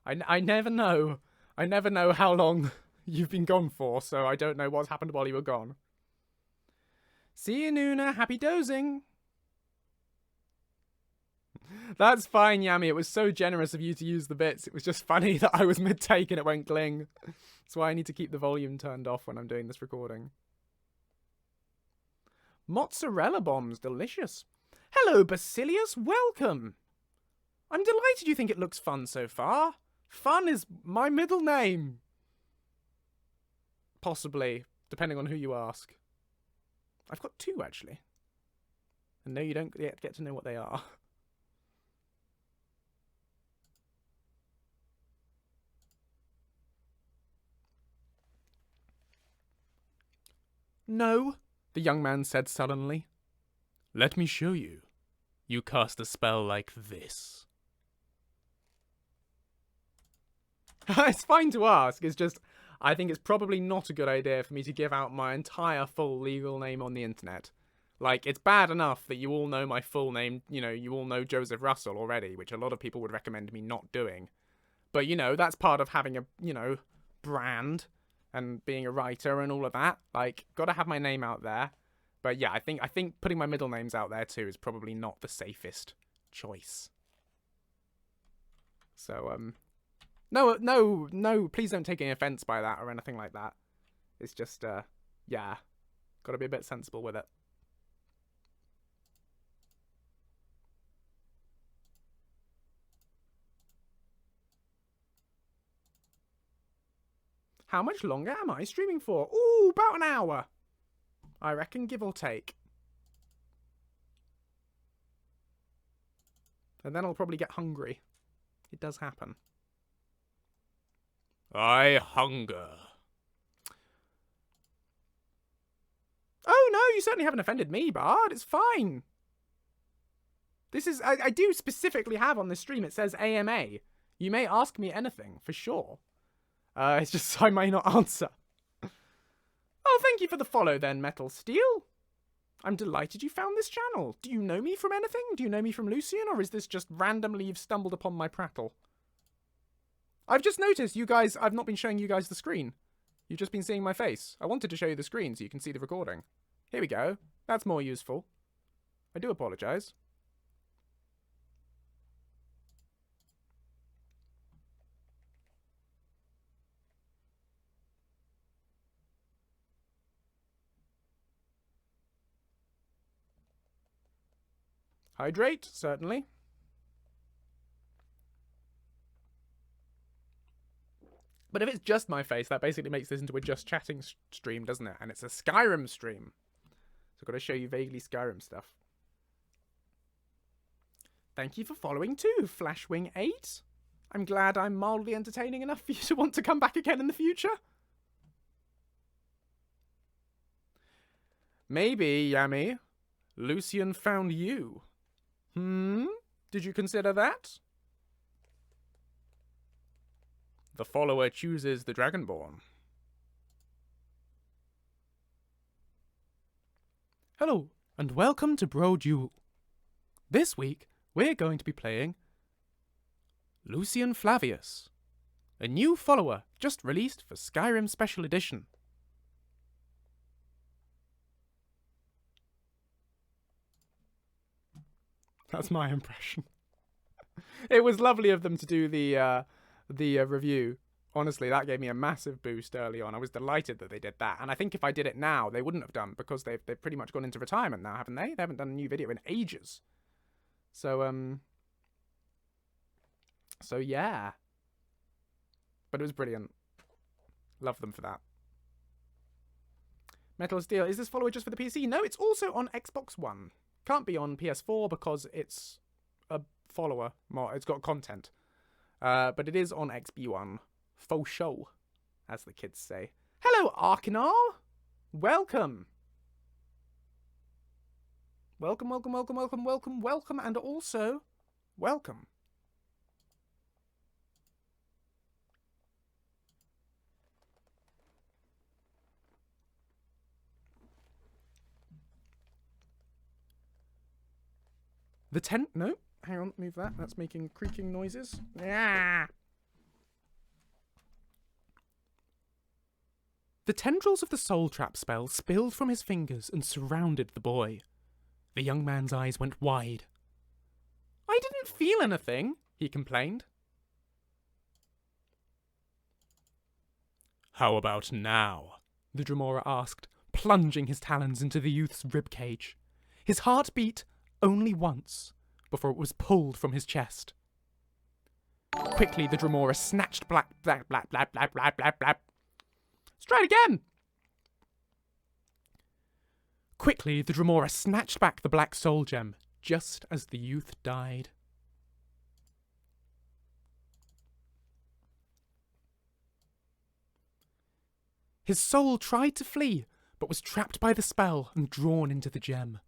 Speaker 1: I never know. I never know how long you've been gone for, so I don't know what's happened while you were gone. See you, Nuna. Happy dozing. That's fine, Yami. It was so generous of you to use the bits. It was just funny that I was mid-take and it went gling. That's why I need to keep the volume turned off when I'm doing this recording. Mozzarella bombs. Delicious. Hello, Basilius. Welcome. I'm delighted you think it looks fun so far. Fun is my middle name. Possibly, depending on who you ask. I've got two, actually. And no, you don't yet get to know what they are. No, the young man said sullenly. Let me show you. You cast a spell like this. It's fine to ask, it's just, I think it's probably not a good idea for me to give out my entire full legal name on the internet. Like, it's bad enough that you all know my full name, you know, you all know Joseph Russell already, which a lot of people would recommend me not doing. But, you know, that's part of having a, you know, brand and being a writer and all of that. Like, gotta have my name out there. But yeah, I think putting my middle names out there too is probably not the safest choice. So, no, please don't take any offense by that or anything like that. It's just, yeah, gotta be a bit sensible with it. How much longer am I streaming for? Ooh, about an hour. I reckon, give or take. And then I'll probably get hungry. It does happen. I hunger. Oh no, you certainly haven't offended me, Bard. It's fine. This is, I do specifically have on this stream, it says AMA. You may ask me anything, for sure. It's just I may not answer. Oh, thank you for the follow then, Metal Steel. I'm delighted you found this channel. Do you know me from anything? Do you know me from Lucien, or is this just randomly you've stumbled upon my prattle? I've just noticed you guys, I've not been showing you guys the screen. You've just been seeing my face. I wanted to show you the screen so you can see the recording. Here we go. That's more useful. I do apologise. Hydrate, certainly. But if it's just my face, that basically makes this into a just chatting stream, doesn't it? And it's a Skyrim stream. So I've got to show you vaguely Skyrim stuff. Thank you for following too, Flashwing8. I'm glad I'm mildly entertaining enough for you to want to come back again in the future. Maybe, Yami, Lucien found you. Did you consider that? The follower chooses the Dragonborn. Hello, and welcome to Bro Duel. This week, we're going to be playing Lucien Flavius, a new follower just released for Skyrim Special Edition. That's my impression. It was lovely of them to do the review. Honestly, that gave me a massive boost early on. I was delighted that they did that. And I think if I did it now, they wouldn't have done, because they've pretty much gone into retirement now, haven't they? They haven't done a new video in ages. So, yeah. But it was brilliant. Love them for that. Metal Steel, is this follower just for the PC? No, it's also on Xbox One. Can't be on PS4 because it's a follower. It's got content. But it is on XB1. Faux show, as the kids say. Hello, Arcanal. Welcome. Welcome, welcome, welcome, welcome, welcome, welcome, and also welcome. The tent... No, hang on, move that. That's making creaking noises. Yeah. The tendrils of the soul trap spell spilled from his fingers and surrounded the boy. The young man's eyes went wide. I didn't feel anything, he complained. How about now? The Dremora asked, plunging his talons into the youth's ribcage. His heart beat only once before it was pulled from his chest. Quickly, the Dremora snatched Let's try it again! Quickly, the Dremora snatched back the black soul gem, just as the youth died. His soul tried to flee, but was trapped by the spell and drawn into the gem.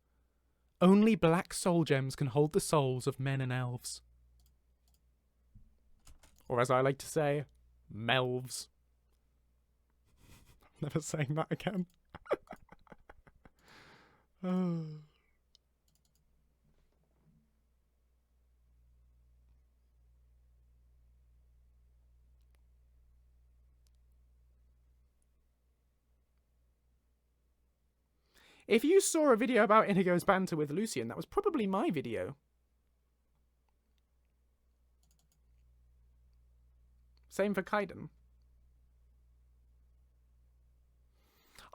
Speaker 1: Only black soul gems can hold the souls of men and elves. Or as I like to say, melves. Never saying that again. Oh. If you saw a video about Inigo's banter with Lucien, that was probably my video. Same for Kaiden.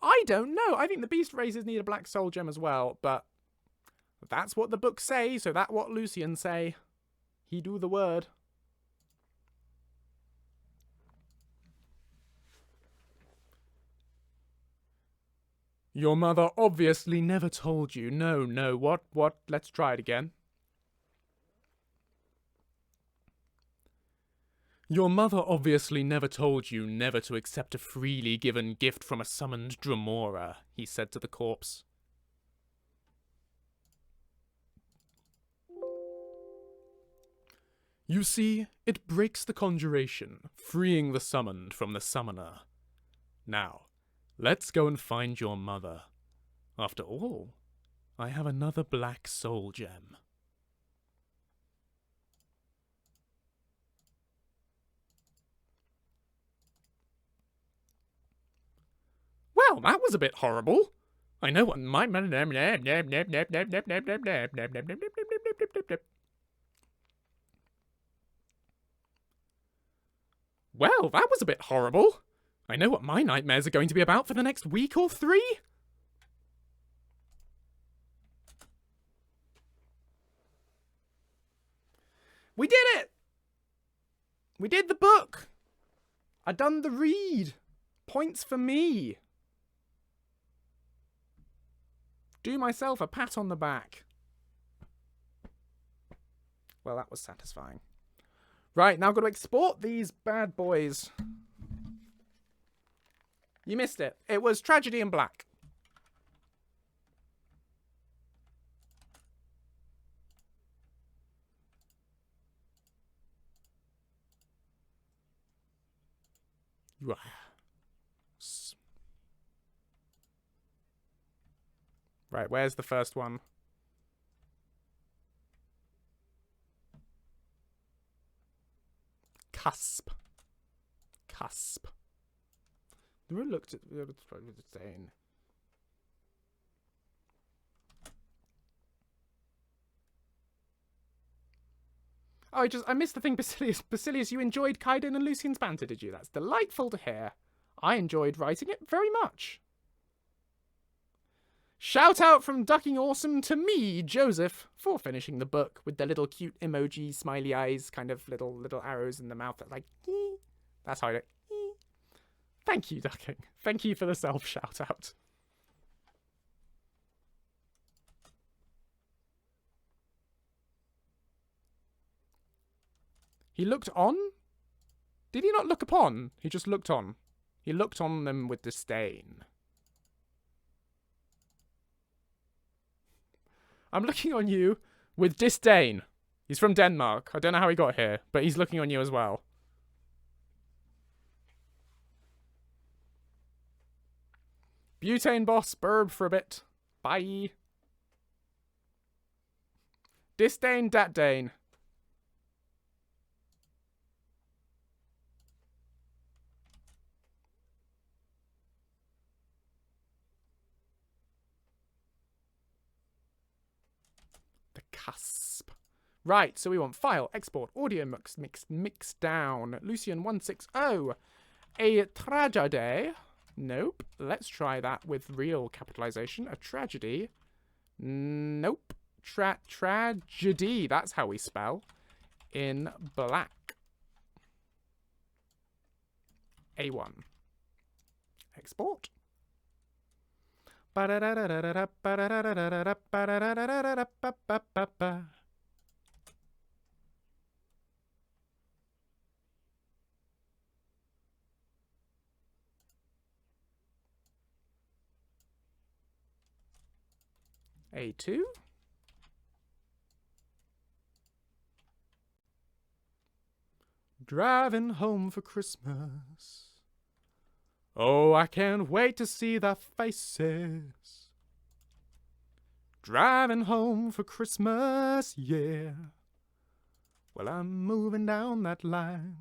Speaker 1: I don't know. I think the beast races need a black soul gem as well, but that's what the books say, so that's what Lucien say. He do the word. Your mother obviously never told you. No, what? Let's try it again. Your mother obviously never told you never to accept a freely given gift from a summoned Dremora, he said to the corpse. You see, it breaks the conjuration, freeing the summoned from the summoner. Now, let's go and find your mother. After all, I have another black soul gem. Well, that was a bit horrible. I know what my... Well, that was a bit horrible. I know what my nightmares are going to be about for the next week or 3. We did it! We did the book! I done the read. Points for me. Do myself a pat on the back. Well, that was satisfying. Right, now I've got to export these bad boys. You missed it. It was Tragedy in Black. Right, where's the first one? Cusp. Never looked at the stain. Oh, I missed the thing, Basilius. Basilius, you enjoyed Kaiden and Lucien's banter, did you? That's delightful to hear. I enjoyed writing it very much. Shout out from Ducking Awesome to me, Joseph, for finishing the book with the little cute emoji, smiley eyes, kind of little arrows in the mouth that like, ee. That's how I do it. Ee. Thank you, Ducking. Thank you for the self shout out. He looked on? Did he not look upon? He just looked on. He looked on them with disdain. I'm looking on you with disdain. He's from Denmark. I don't know how he got here, but he's looking on you as well. Butane boss, burb for a bit. Bye. Disdain, datdane. Cusp. Right, so we want file, export, audio mix down. Lucien 160. A tragedy. Nope. Let's try that with real capitalization. A tragedy. Nope. Tragedy. That's how we spell. In black. A1. Export. A2. Driving home for Christmas. Oh, I can't wait to see their faces. Driving home for Christmas, yeah. Well, I'm moving down that line.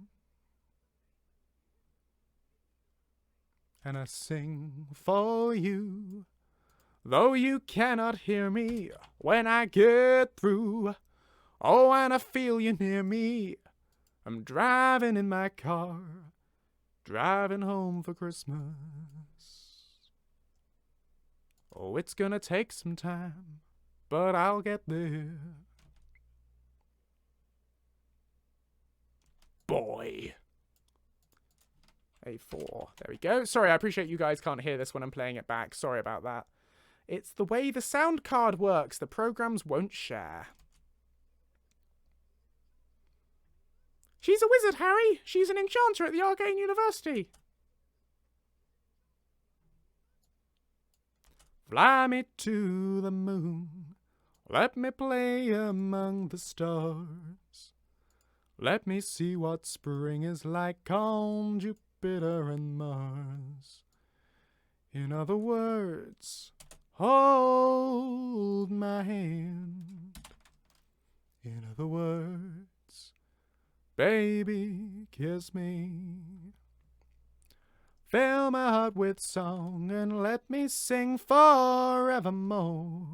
Speaker 1: And I sing for you, though you cannot hear me when I get through. Oh, and I feel you near me I'm driving in my car, driving home for Christmas. Oh, it's gonna take some time, but I'll get there. Boy. A4. There we go. Sorry, I appreciate you guys can't hear this when I'm playing it back. Sorry about that. It's the way the sound card works. The programs won't share. She's a wizard, Harry. She's an enchanter at the Arcane University. Fly me to the moon. Let me play among the stars. Let me see what spring is like on Jupiter and Mars. In other words, hold my hand. In other words, baby, kiss me. Fill my heart with song and let me sing forevermore.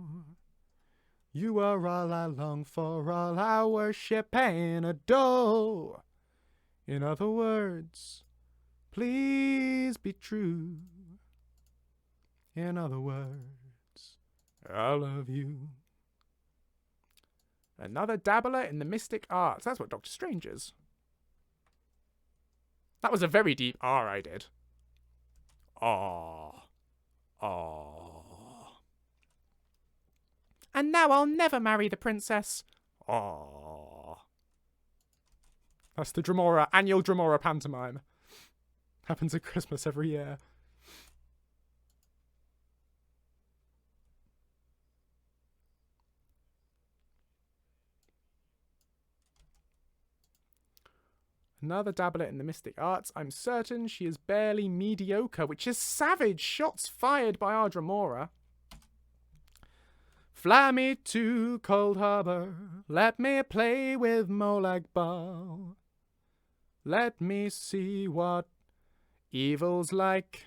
Speaker 1: You are all I long for, all I worship and adore. In other words, please be true. In other words, I love you. Another dabbler in the mystic arts. That's what Doctor Strange is. That was a very deep R I did. Aww. Aww. And now I'll never marry the princess. Aww. That's the Dromora, annual Dromora pantomime. Happens at Christmas every year. Another dabbler in the mystic arts. I'm certain she is barely mediocre, which is savage. Shots fired by our Dromora. Fly me to Cold Harbor. Let me play with Molag Bal. Let me see what evil's like.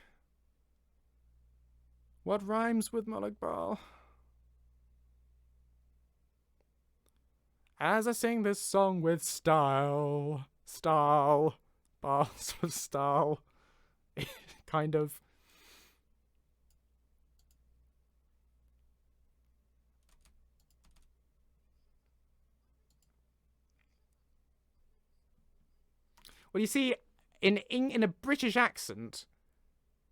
Speaker 1: What rhymes with Molag Bal? As I sing this song with style. Style. Bars of style. Kind of. Well, you see, in a British accent,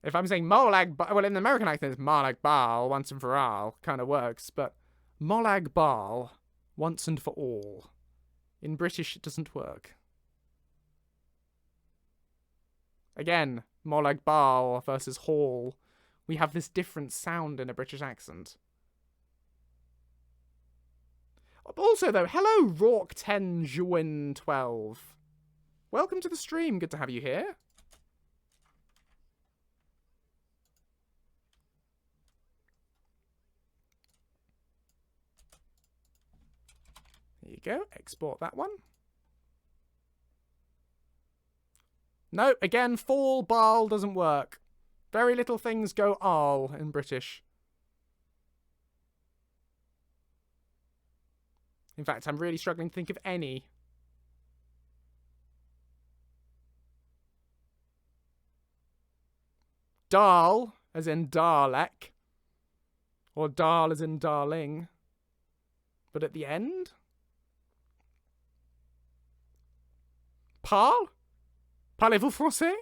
Speaker 1: if I'm saying Molag Bal, well, in the American accent, it's Molag Bal, once and for all, kind of works, but Molag Bal, once and for all. In British, it doesn't work. Again, Molag Bal versus Hall. We have this different sound in a British accent. Also, though, hello, Rourke10 Juin 12. Welcome to the stream. Good to have you here. There you go. Export that one. No, again, fall, bal doesn't work. Very little things go al in British. In fact, I'm really struggling to think of any. Dal, as in Dalek. Or Dal as in darling. But at the end? Parle? Parlez-vous français?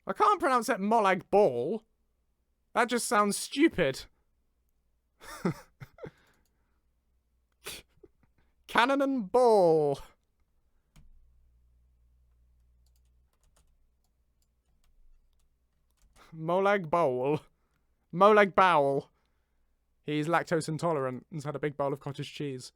Speaker 1: I can't pronounce it Molag Bal. That just sounds stupid. Cannon and ball. Molag Bal. Molag Bowel. He's lactose intolerant and's had a big bowl of cottage cheese.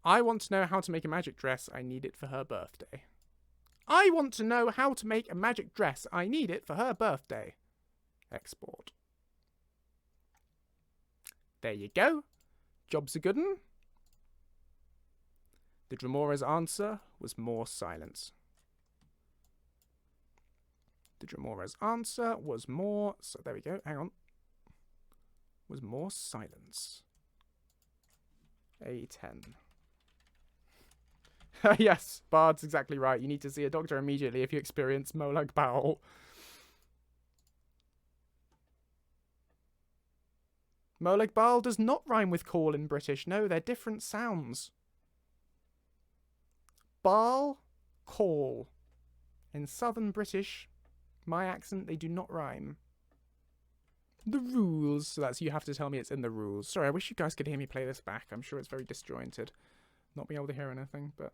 Speaker 1: I want to know how to make a magic dress. I need it for her birthday. I want to know how to make a magic dress. I need it for her birthday. Export. There you go. Job's a good un. The Dramora's answer was more silence. The Dramora's answer was more... So there we go. Hang on. Was more silence. A10. Yes, Bard's exactly right. You need to see a doctor immediately if you experience Molag Bal. Molag Bal does not rhyme with call in British. No, they're different sounds. Bal, call. In Southern British, my accent, they do not rhyme. The rules. So that's, you have to tell me it's in the rules. Sorry, I wish you guys could hear me play this back. I'm sure it's very disjointed. Not being able to hear anything, but...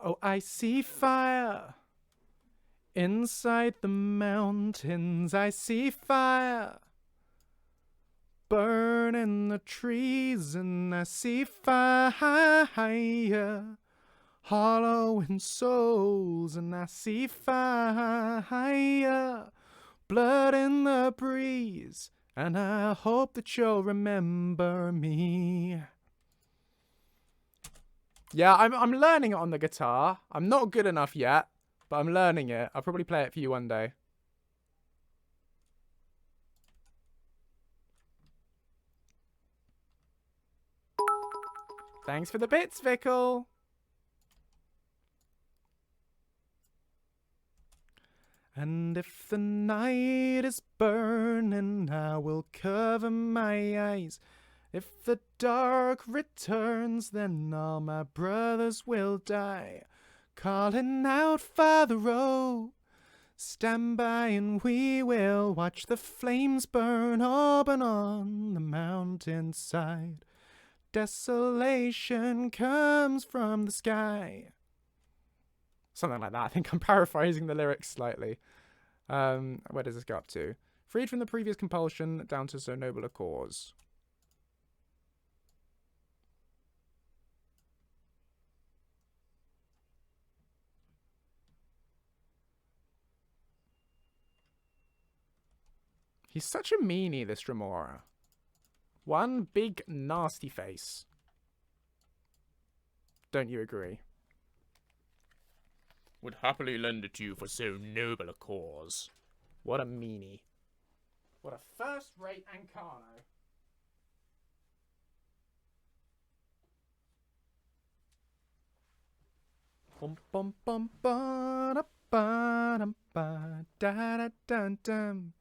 Speaker 1: Oh, I see fire. Inside the mountains, I see fire. Burning the trees, and I see fire. Hollowing souls, and I see fire. Blood in the breeze, and I hope that you'll remember me. Yeah, I'm learning it on the guitar. I'm not good enough yet, but I'm learning it. I'll probably play it for you one day. Thanks for the bits, Vickle. And if the night is burning, I will cover my eyes. If the dark returns, then all my brothers will die. Calling out, Father, oh, stand by and we will watch the flames burn open on the mountainside. Desolation comes from the sky. Something like that. I think I'm paraphrasing the lyrics slightly. Where does this go up to? Freed from the previous compulsion, down to so noble a cause. He's such a meanie, this Dremora. One big nasty face. Don't you agree? Would happily lend it to you for so noble a cause. What a meanie. What a first-rate Ancano. Bum bum bum ba da ba dum ba da da dun dum.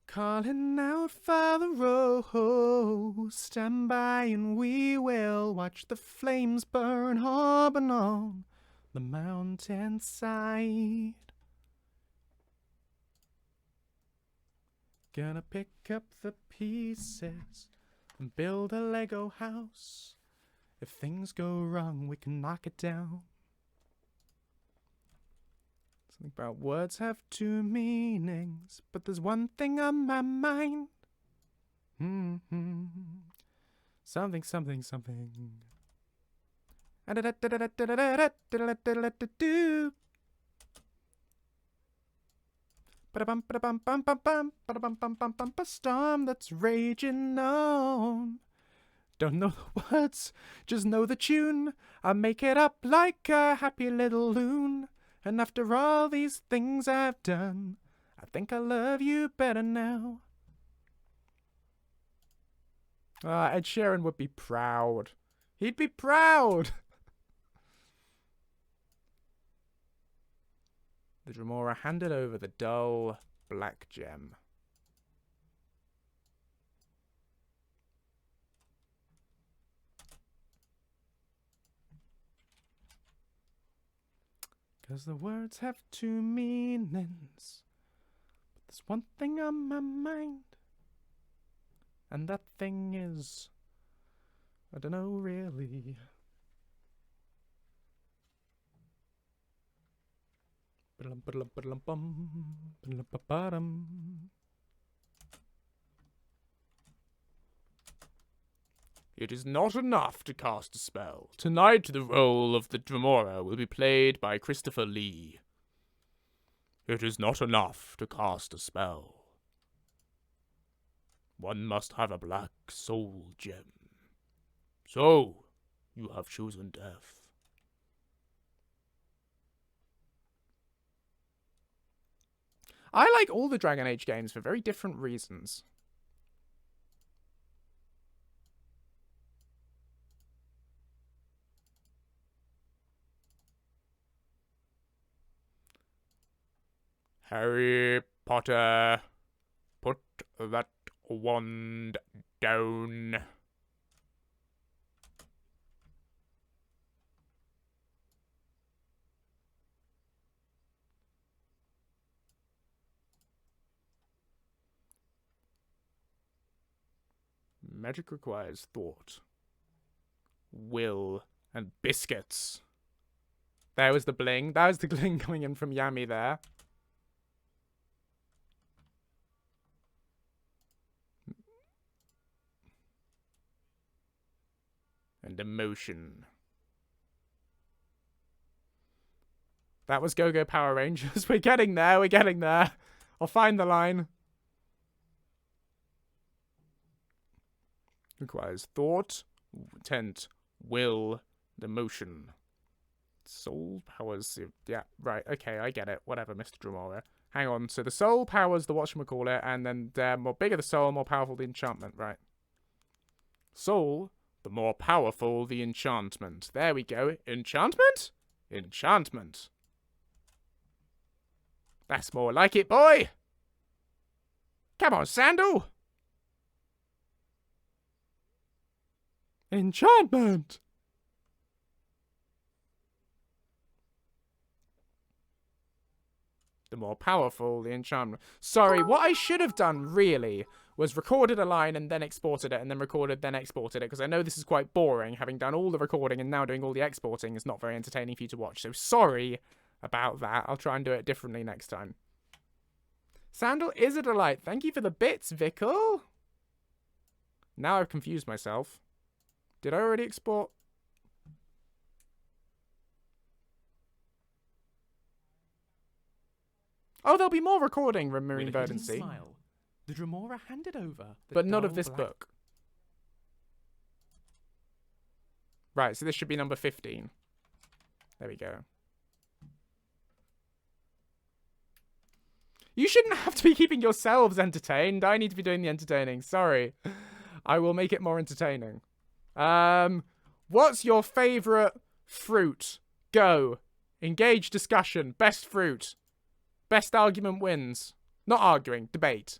Speaker 1: Calling out, Father, oh, stand by and we will watch the flames burn open on the mountainside. Gonna pick up the pieces and build a Lego house. If things go wrong, we can knock it down. Something about words have two meanings, but there's one thing on my mind. Something, something, something. Storm that's raging on. Don't know the words, just know the tune. I make it up like a happy little loon. And after all these things I've done, I think I love you better now. Ed Sheeran would be proud. He'd be proud. The Dremora handed over the dull black gem. Cause the words have two meanings, but there's one thing on my mind, and that thing is, I don't know really. It is not enough to cast a spell. Tonight the role of the Dremora will be played by Christopher Lee. It is not enough to cast a spell.
Speaker 2: One must have a black soul gem. So, you have chosen death.
Speaker 1: I like all the Dragon Age games for very different reasons.
Speaker 2: Harry Potter, put that wand down. Magic requires thought, will, and biscuits.
Speaker 1: There was the bling. That was the bling coming in from Yami there.
Speaker 2: And emotion.
Speaker 1: That was Go-Go Power Rangers. We're getting there. We're getting there. I'll find the line.
Speaker 2: Requires thought, intent, will, and emotion. Soul powers.
Speaker 1: Yeah, right. Okay, I get it. Whatever, Mr. Drumora. Hang on. So the soul powers the whatchamacallit, and then the more bigger the soul, more powerful the enchantment. Right.
Speaker 2: Soul, the more powerful the enchantment. There we go. Enchantment? Enchantment.
Speaker 1: That's more like it, boy. Come on, Sandal. Enchantment. The more powerful the enchantment. Sorry, what I should have done, really, was recorded a line and then exported it, and then recorded, then exported it, because I know this is quite boring, having done all the recording and now doing all the exporting is not very entertaining for you to watch, so sorry about that. I'll try and do it differently next time. Sandal is a delight. Thank you for the bits, Vickle. Now I've confused myself. Did I already export? Oh, there'll be more recording, Marine Verdancy.
Speaker 3: The Dremora handed over.
Speaker 1: But not of this book. Right, so this should be number 15. There we go. You shouldn't have to be keeping yourselves entertained. I need to be doing the entertaining. Sorry. I will make it more entertaining. What's your favourite fruit? Go. Engage discussion. Best fruit. Best argument wins. Not arguing. Debate.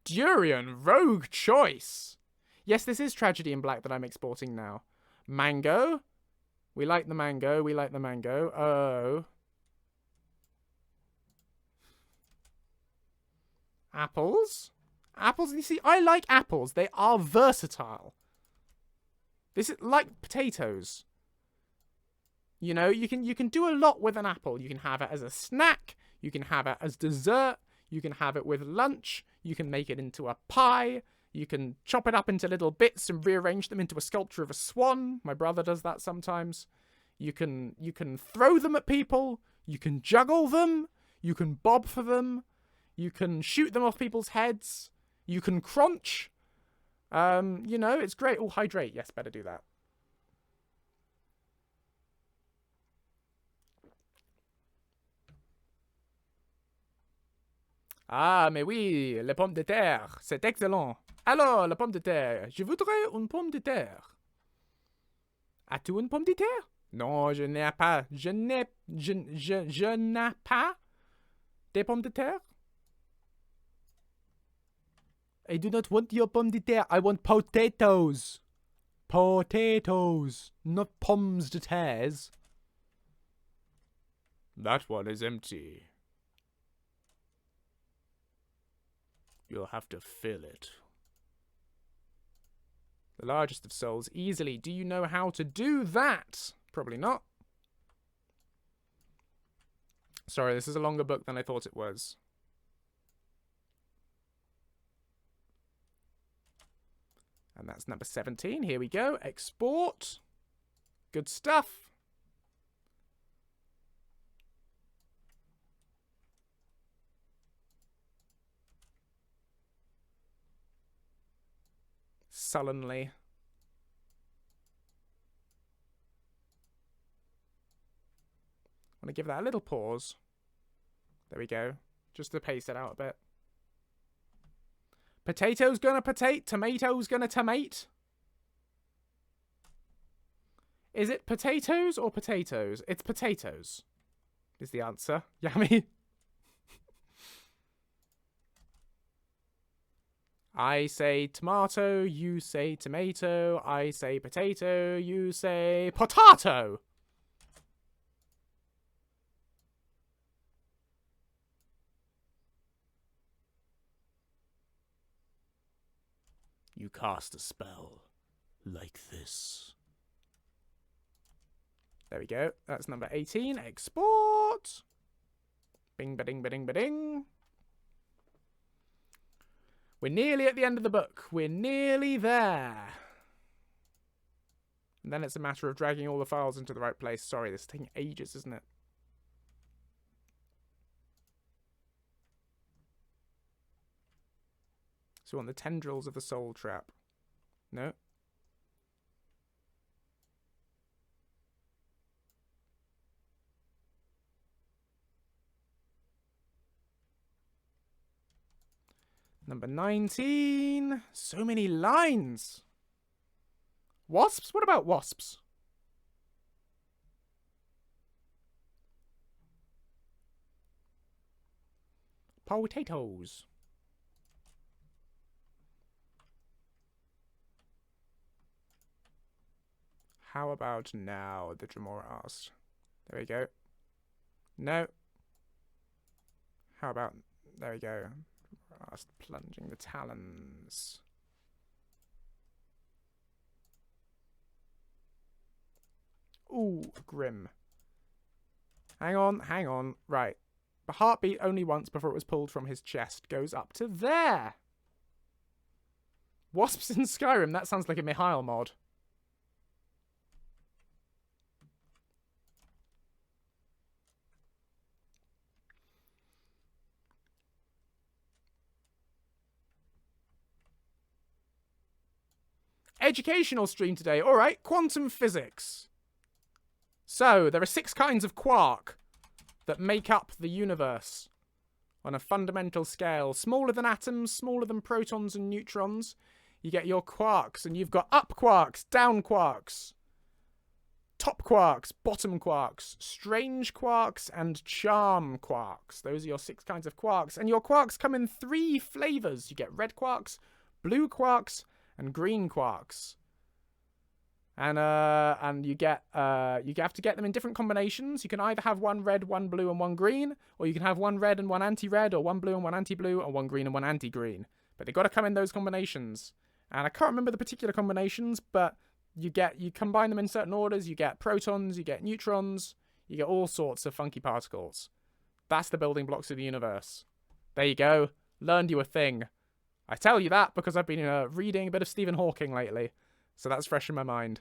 Speaker 1: Durian. Rogue choice. Yes, this is Tragedy in Black that I'm exporting now. Mango. We like the mango. We like the mango. Oh. Apples. Apples. You see, I like apples. They are versatile. This is like potatoes. You know, you can do a lot with an apple. You can have it as a snack. You can have it as dessert. You can have it with lunch. You can make it into a pie. You can chop it up into little bits and rearrange them into a sculpture of a swan. My brother does that sometimes. You can throw them at people. You can juggle them. You can bob for them. You can shoot them off people's heads. You can crunch. You know, it's great. Oh, hydrate. Yes, better do that. Ah, mais oui, les pommes de terre, c'est excellent. Alors, la pomme de terre, je voudrais une pomme de terre. As-tu une pomme de terre? Non, je n'ai pas. Je n'ai pas des pommes de terre. I do not want your pomme de terre. I want potatoes. Potatoes, not pommes de terres.
Speaker 2: That one is empty. You'll have to fill it.
Speaker 1: The largest of souls, easily. Do you know how to do that? Probably not. Sorry, this is a longer book than I thought it was. And that's number 17. Here we go. Export.
Speaker 2: Good stuff. Sullenly. I'm going to give that a little pause. There we go. Just to pace it out a bit. Potatoes gonna potate, tomatoes gonna tomate. Is it potatoes or potatoes? It's potatoes, is the answer. Yummy. I say tomato, you say tomato. I say potato, you say potato. You cast a spell like this. There we go. That's number 18. Export. Bing, ba-ding, ba-ding, ba-ding. We're nearly at the end of the book. We're nearly there. And then it's a matter of dragging all the files into the right place. Sorry, this is taking ages, isn't it? So we want the tendrils of the soul trap. No. Number 19. So many lines. Wasps? What about wasps? Potatoes. How about now? The Dremora asked. There we go. No. How about... There we go. Asked, plunging the talons. Ooh, grim. Hang on, hang on. Right. The heartbeat only once before it was pulled from his chest goes up to there. Wasps in Skyrim. That sounds like a Mihail mod. Educational stream today. All right, quantum physics. So, there are 6 kinds of quark that make up the universe on a fundamental scale. Smaller than atoms, smaller than protons and neutrons. You get your quarks, and you've got up quarks, down quarks, top quarks, bottom quarks, strange quarks, and charm quarks. Those are your 6 kinds of quarks. And your quarks come in 3 flavors. You get red quarks, blue quarks, and green quarks. And you have to get them in different combinations. You can either have 1 red, 1 blue, and 1 green, or you can have 1 red and 1 anti-red, or 1 blue and 1 anti-blue, or 1 green and 1 anti-green. But they've got to come in those combinations. And I can't remember the particular combinations, but you combine them in certain orders. You get protons, you get neutrons, you get all sorts of funky particles. That's the building blocks of the universe. There you go. Learned you a thing. I tell you that because I've been reading a bit of Stephen Hawking lately. So that's fresh in my mind.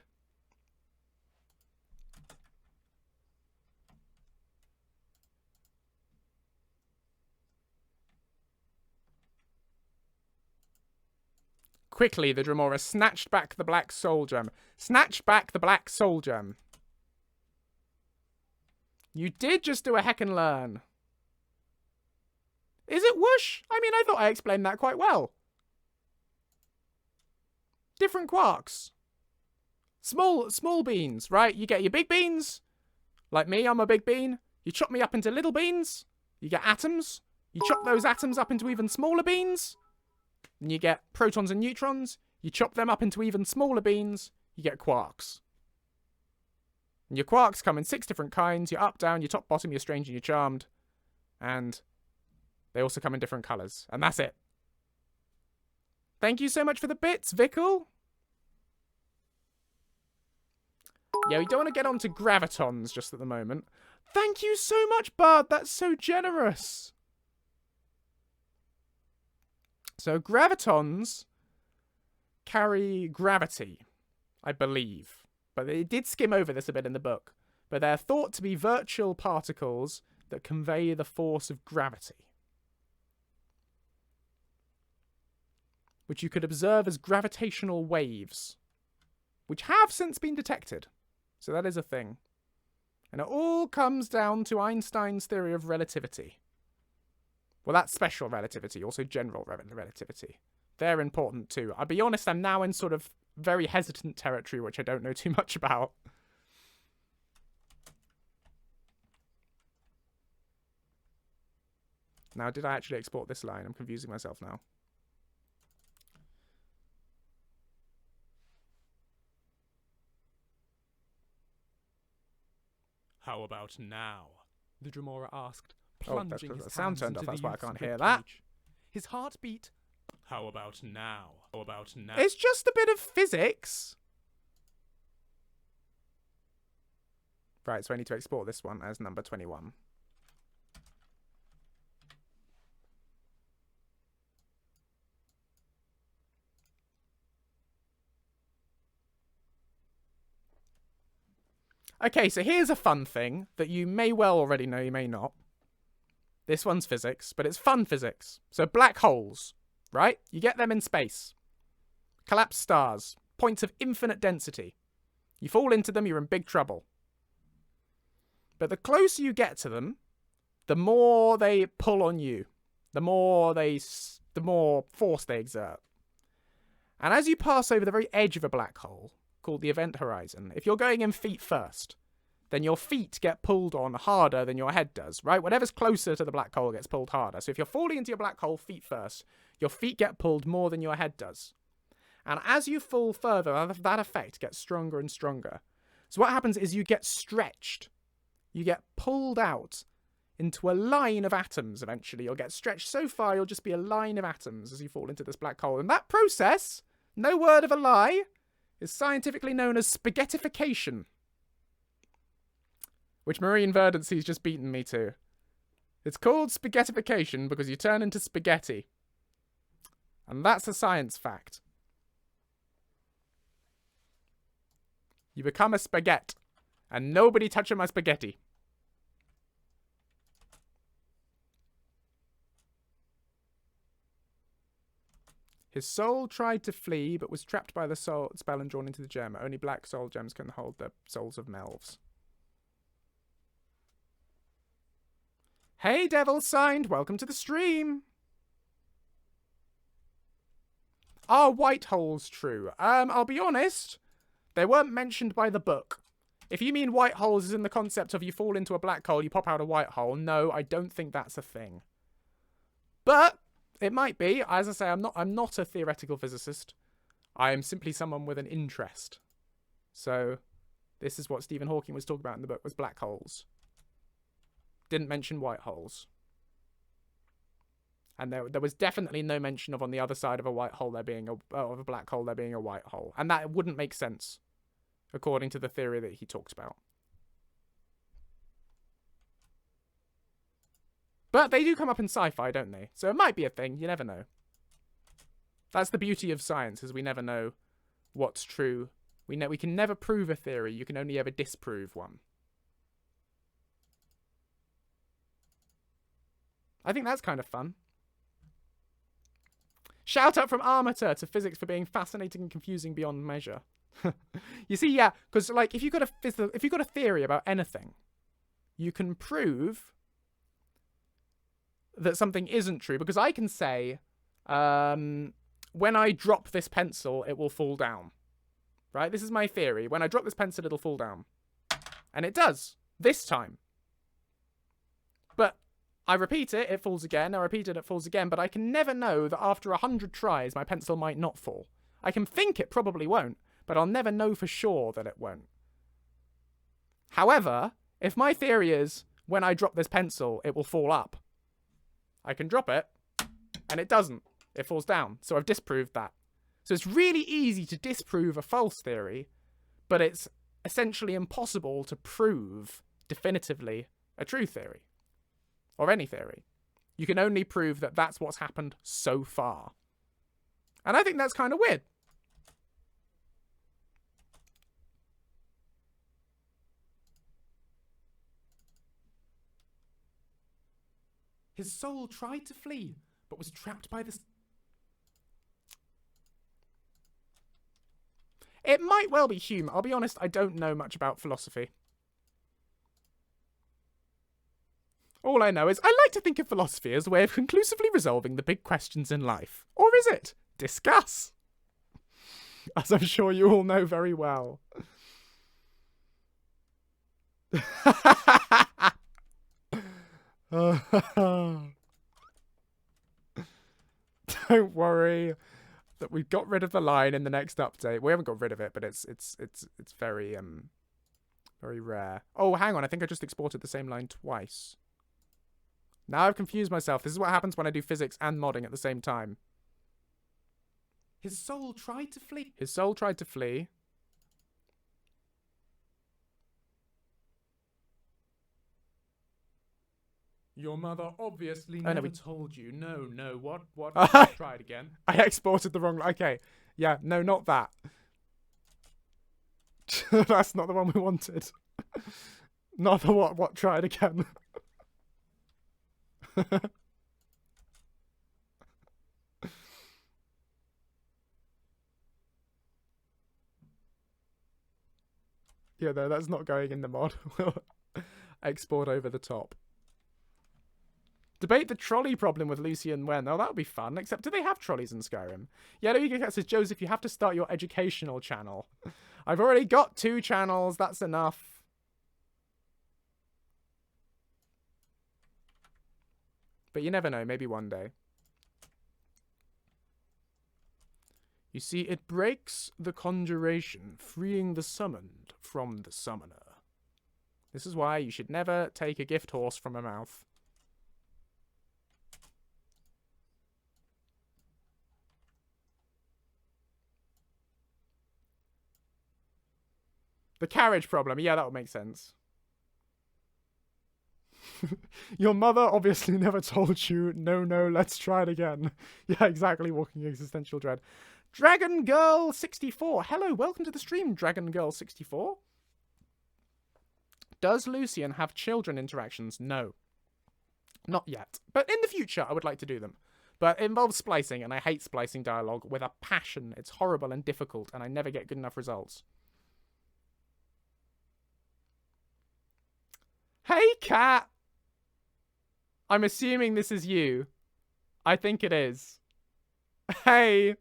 Speaker 2: Quickly, the Dremora snatched back the black soul gem. Snatched back the black soul gem. You did just do a heckin' learn. Is it whoosh? I mean, I thought I explained that quite well. Different quarks. Small beans, right? You get your big beans. Like me, I'm a big bean. You chop me up into little beans. You get atoms. You chop those atoms up into even smaller beans. And you get protons and neutrons. You chop them up into even smaller beans. You get quarks. And your quarks come in 6 different kinds. You're up, down, you're top, bottom, you're strange, and you're charmed. And they also come in different colours. And that's it. Thank you so much for the bits, Vickle. Yeah, we don't want to get on to gravitons just at the moment. Thank you so much, Bard. That's so generous. So gravitons carry gravity, I believe. But they did skim over this a bit in the book. But they're thought to be virtual particles that convey the force of gravity, which you could observe as gravitational waves, which have since been detected. So that is a thing. And it all comes down to Einstein's theory of relativity. Well, that's special relativity, also general relativity. They're important too. I'll be honest, I'm now in sort of very hesitant territory, which I don't know too much about. Now, did I actually export this line? I'm confusing myself now.
Speaker 3: How about now? The Dremora asked,
Speaker 2: Oh,
Speaker 3: plunging
Speaker 2: that's 'cause
Speaker 3: his
Speaker 2: the sound
Speaker 3: hands
Speaker 2: turned
Speaker 3: into
Speaker 2: off, that's
Speaker 3: the
Speaker 2: why I
Speaker 3: youth's
Speaker 2: can't hear
Speaker 3: rib
Speaker 2: that.
Speaker 3: cage. His heart beat. How about now? How about now?
Speaker 2: It's just a bit of physics. Right, so I need to export this one as number 21. Okay, so here's a fun thing that you may well already know, you may not. This one's physics, but it's fun physics. So black holes, right? You get them in space. Collapsed stars, points of infinite density. You fall into them, you're in big trouble. But the closer you get to them, the more they pull on you. The more force they exert. And as you pass over the very edge of a black hole, called the event horizon, if you're going in feet first, then your feet get pulled on harder than your head does, right? Whatever's closer to the black hole gets pulled harder. So if you're falling into your black hole feet first, your feet get pulled more than your head does. And as you fall further, that effect gets stronger and stronger. So what happens is you get stretched. You get pulled out into a line of atoms eventually. You'll get stretched so far, you'll just be a line of atoms as you fall into this black hole. And that process, no word of a lie, is scientifically known as spaghettification, which Marine Verdancy's just beaten me to. It's called spaghettification because you turn into spaghetti. And that's a science fact. You become a spaghetti, and nobody touching my spaghetti. His soul tried to flee, but was trapped by the spell and drawn into the gem. Only black soul gems can hold the souls of Melves. Hey, Devil Signed, welcome to the stream. Are white holes true? I'll be honest, they weren't mentioned by the book. If you mean white holes is in the concept of you fall into a black hole, you pop out a white hole, no, I don't think that's a thing. But it might be. As I say, I'm not a theoretical physicist. I am simply someone with an interest. So this is what Stephen Hawking was talking about in the book, was black holes. Didn't mention white holes. And there was definitely no mention of on the other side of a white hole there being of a black hole there being a white hole. And that wouldn't make sense, according to the theory that he talked about. But they do come up in sci-fi, don't they? So it might be a thing. You never know. That's the beauty of science, is we never know what's true. We can never prove a theory. You can only ever disprove one. I think that's kind of fun. Shout out from Armator to physics for being fascinating and confusing beyond measure. You see, yeah, because like if you've got a theory about anything, you can prove that something isn't true, because I can say, when I drop this pencil, it will fall down. Right? This is my theory. When I drop this pencil, it'll fall down. And it does. This time. But I repeat it, it falls again. I repeat it, it falls again. But I can never know that after 100 tries, my pencil might not fall. I can think it probably won't, but I'll never know for sure that it won't. However, if my theory is, when I drop this pencil, it will fall up, I can drop it, and it doesn't. It falls down. So I've disproved that. So it's really easy to disprove a false theory, but it's essentially impossible to prove definitively a true theory. Or any theory. You can only prove that that's what's happened so far. And I think that's kind of weird.
Speaker 3: His soul tried to flee, but was trapped by the...
Speaker 2: It might well be Hume. I'll be honest, I don't know much about philosophy. All I know is I like to think of philosophy as a way of conclusively resolving the big questions in life. Or is it? Discuss! As I'm sure you all know very well. Don't worry that we got rid of the line in the next update. We haven't got rid of it, but it's very very rare. Oh, hang on, I think I just exported the same line twice. Now I've confused myself. This is what happens when I do physics and modding at the same time.
Speaker 3: His soul tried to flee.
Speaker 2: His soul tried to flee.
Speaker 3: Your mother obviously
Speaker 2: Oh, no,
Speaker 3: never
Speaker 2: we-
Speaker 3: told you. No, what?
Speaker 2: I
Speaker 3: Try it again.
Speaker 2: exported the wrong... Okay. Yeah, no, not that. That's not the one we wanted. Not the what, try it again. Yeah, no, that's not going in the mod. We'll export over the top. Debate the trolley problem with Lucien when. Oh, that would be fun. Except, do they have trolleys in Skyrim? Yeah, Cat says, Joseph, you have to start your educational channel. I've already got 2 channels. That's enough. But you never know. Maybe one day. You see, it breaks the conjuration, freeing the summoned from the summoner. This is why you should never take a gift horse from a mouth. The carriage problem. Yeah, that would make sense. Your mother obviously never told you, no, let's try it again. Yeah, exactly, walking existential dread. Dragon Girl 64. Hello, welcome to the stream, Dragon Girl 64. Does Lucien have children interactions? No. Not yet. But in the future, I would like to do them. But it involves splicing, and I hate splicing dialogue with a passion. It's horrible and difficult, and I never get good enough results. Hey, cat! I'm assuming this is you. I think it is. Hey!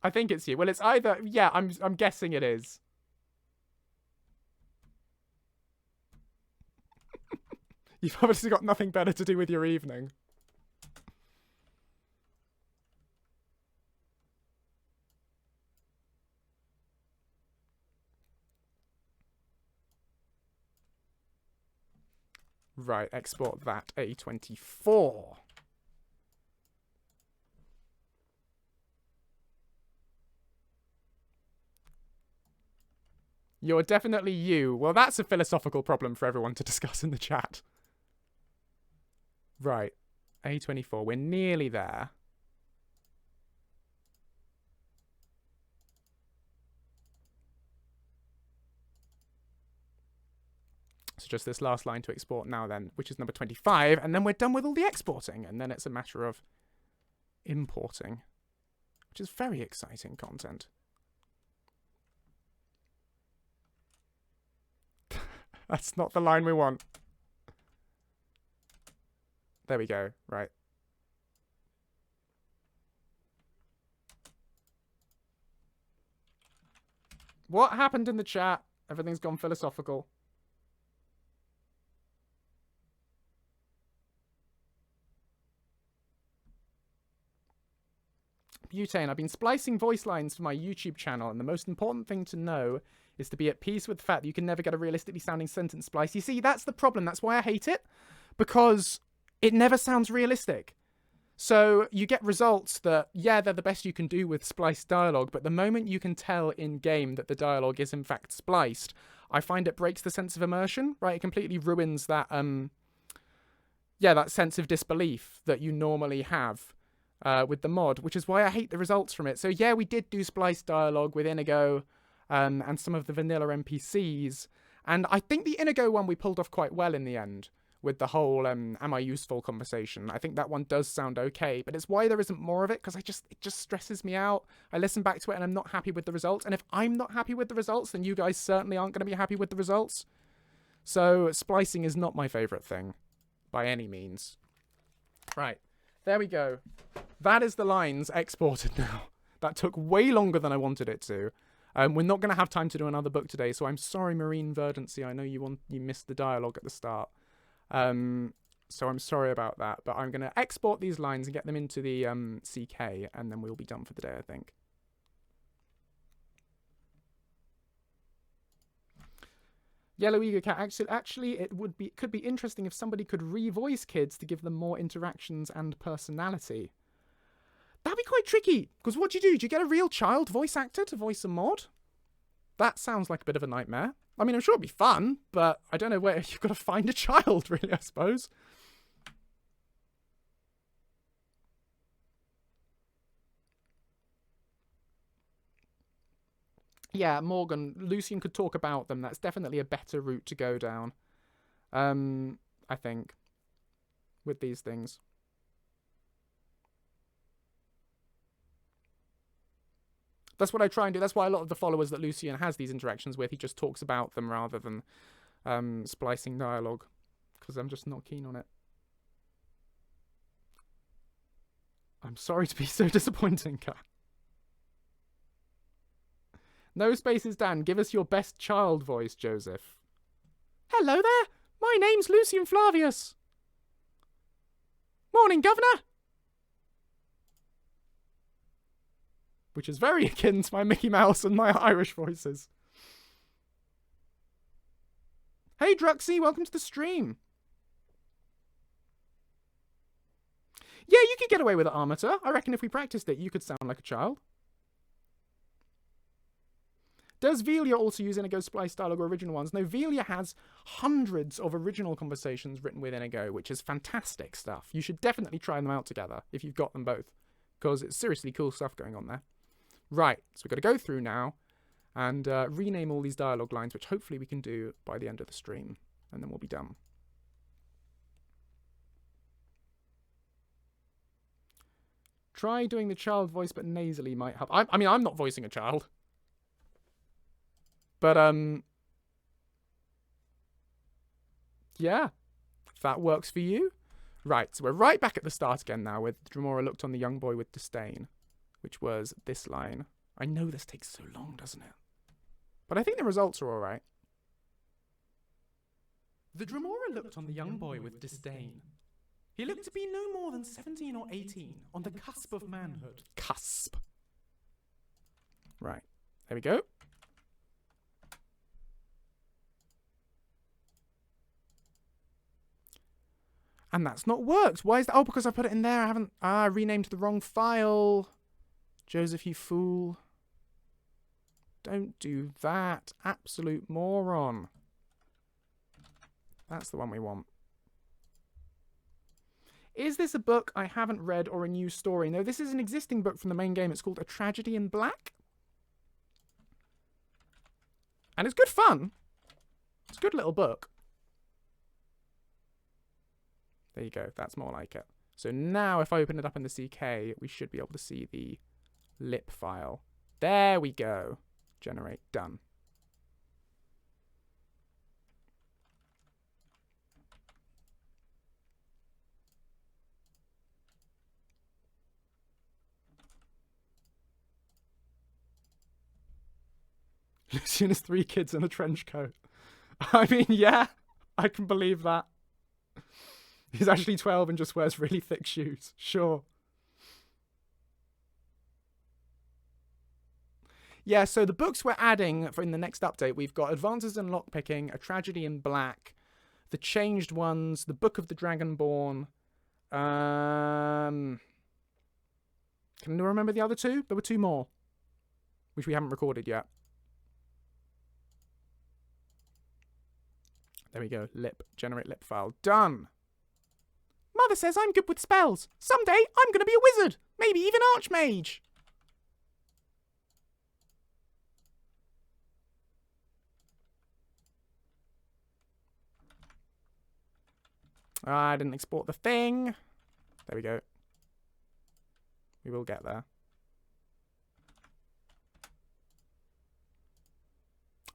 Speaker 2: I think it's you. Well, it's either... Yeah, I'm guessing it is. You've obviously got nothing better to do with your evening. Right, export that A24. You're definitely you. Well, that's a philosophical problem for everyone to discuss in the chat. Right, A24. We're nearly there. So just this last line to export now then, which is number 25, and then we're done with all the exporting, and then it's a matter of importing, which is very exciting content. That's not the line we want. There we go, right. What happened in the chat? Everything's gone philosophical. Butane, I've been splicing voice lines for my YouTube channel, and the most important thing to know is to be at peace with the fact that you can never get a realistically sounding sentence splice. You see, that's the problem. That's why I hate it, because it never sounds realistic. So you get results that, yeah, they're the best you can do with spliced dialogue, but the moment you can tell in-game that the dialogue is in fact spliced, I find it breaks the sense of immersion, right? It completely ruins that, that sense of disbelief that you normally have with the mod, which is why I hate the results from it. So yeah, we did do spliced dialogue with Inigo and some of the vanilla NPCs, And I think the Inigo one we pulled off quite well in the end with the whole am I useful conversation. I think that one does sound okay, but it's why there isn't more of it, because it just stresses me out. I listen back to it and I'm not happy with the results. And if I'm not happy with the results, then you guys certainly aren't going to be happy with the results. So splicing is not my favourite thing by any means. Right, there we go. That is the lines exported now. That took way longer than I wanted it to. We're not going to have time to do another book today, so I'm sorry, Marine Verdancy. I know you missed the dialogue at the start. So I'm sorry about that, but I'm going to export these lines and get them into the CK, and then we'll be done for the day, I think. Yellow Eager Cat, actually, it could be interesting if somebody could revoice kids to give them more interactions and personality. That'd be quite tricky, because what do? Do you get a real child voice actor to voice a mod? That sounds like a bit of a nightmare. I mean, I'm sure it'd be fun, but I don't know where you've got to find a child, really, I suppose. Yeah, Morgan, Lucien could talk about them. That's definitely a better route to go down. I think, with these things. That's what I try and do. That's why a lot of the followers that Lucien has these interactions with, he just talks about them rather than splicing dialogue, because I'm just not keen on it. I'm sorry to be so disappointing, Kat. No spaces, Dan. Give us your best child voice, Joseph. Hello there. My name's Lucien Flavius. Morning, Governor. Which is very akin to my Mickey Mouse and my Irish voices. Hey, Druxy, welcome to the stream. Yeah, you could get away with it, Armator. I reckon if we practiced it, you could sound like a child. Does Velia also use Inigo's splice dialogue or original ones? No, Velia has hundreds of original conversations written with Inigo, which is fantastic stuff. You should definitely try them out together if you've got them both, because it's seriously cool stuff going on there. Right, so we've got to go through now and rename all these dialogue lines, which hopefully we can do by the end of the stream, and then we'll be done. Try doing the child voice, but nasally might help. I mean, I'm not voicing a child. But, yeah, if that works for you. Right, so we're right back at the start again now, with Dremora looked on the young boy with disdain, which was this line. I know this takes so long, doesn't it? But I think the results are all right.
Speaker 3: The Dremora looked on the young boy with disdain. He looked to be no more than 17 or 18, on the cusp of manhood.
Speaker 2: Cusp. Right, there we go. And that's not worked. Why is that? Oh, because I put it in there. I haven't... I renamed the wrong file. Joseph, you fool. Don't do that. Absolute moron. That's the one we want. Is this a book I haven't read or a new story? No, this is an existing book from the main game. It's called A Tragedy in Black. And it's good fun. It's a good little book. There you go. That's more like it. So now if I open it up in the CK, we should be able to see the lip file. There we go. Generate. Done. Lucien has 3 kids in a trench coat. I mean, yeah, I can believe that. He's actually 12 and just wears really thick shoes. Sure. Yeah, so the books we're adding for in the next update, we've got Advances in Lockpicking, A Tragedy in Black, The Changed Ones, The Book of the Dragonborn. Can you remember the other 2? There were 2 more, which we haven't recorded yet. There we go. Lip. Generate lip file. Done. Mother says I'm good with spells. Someday I'm going to be a wizard. Maybe even archmage. I didn't export the thing. There we go. We will get there.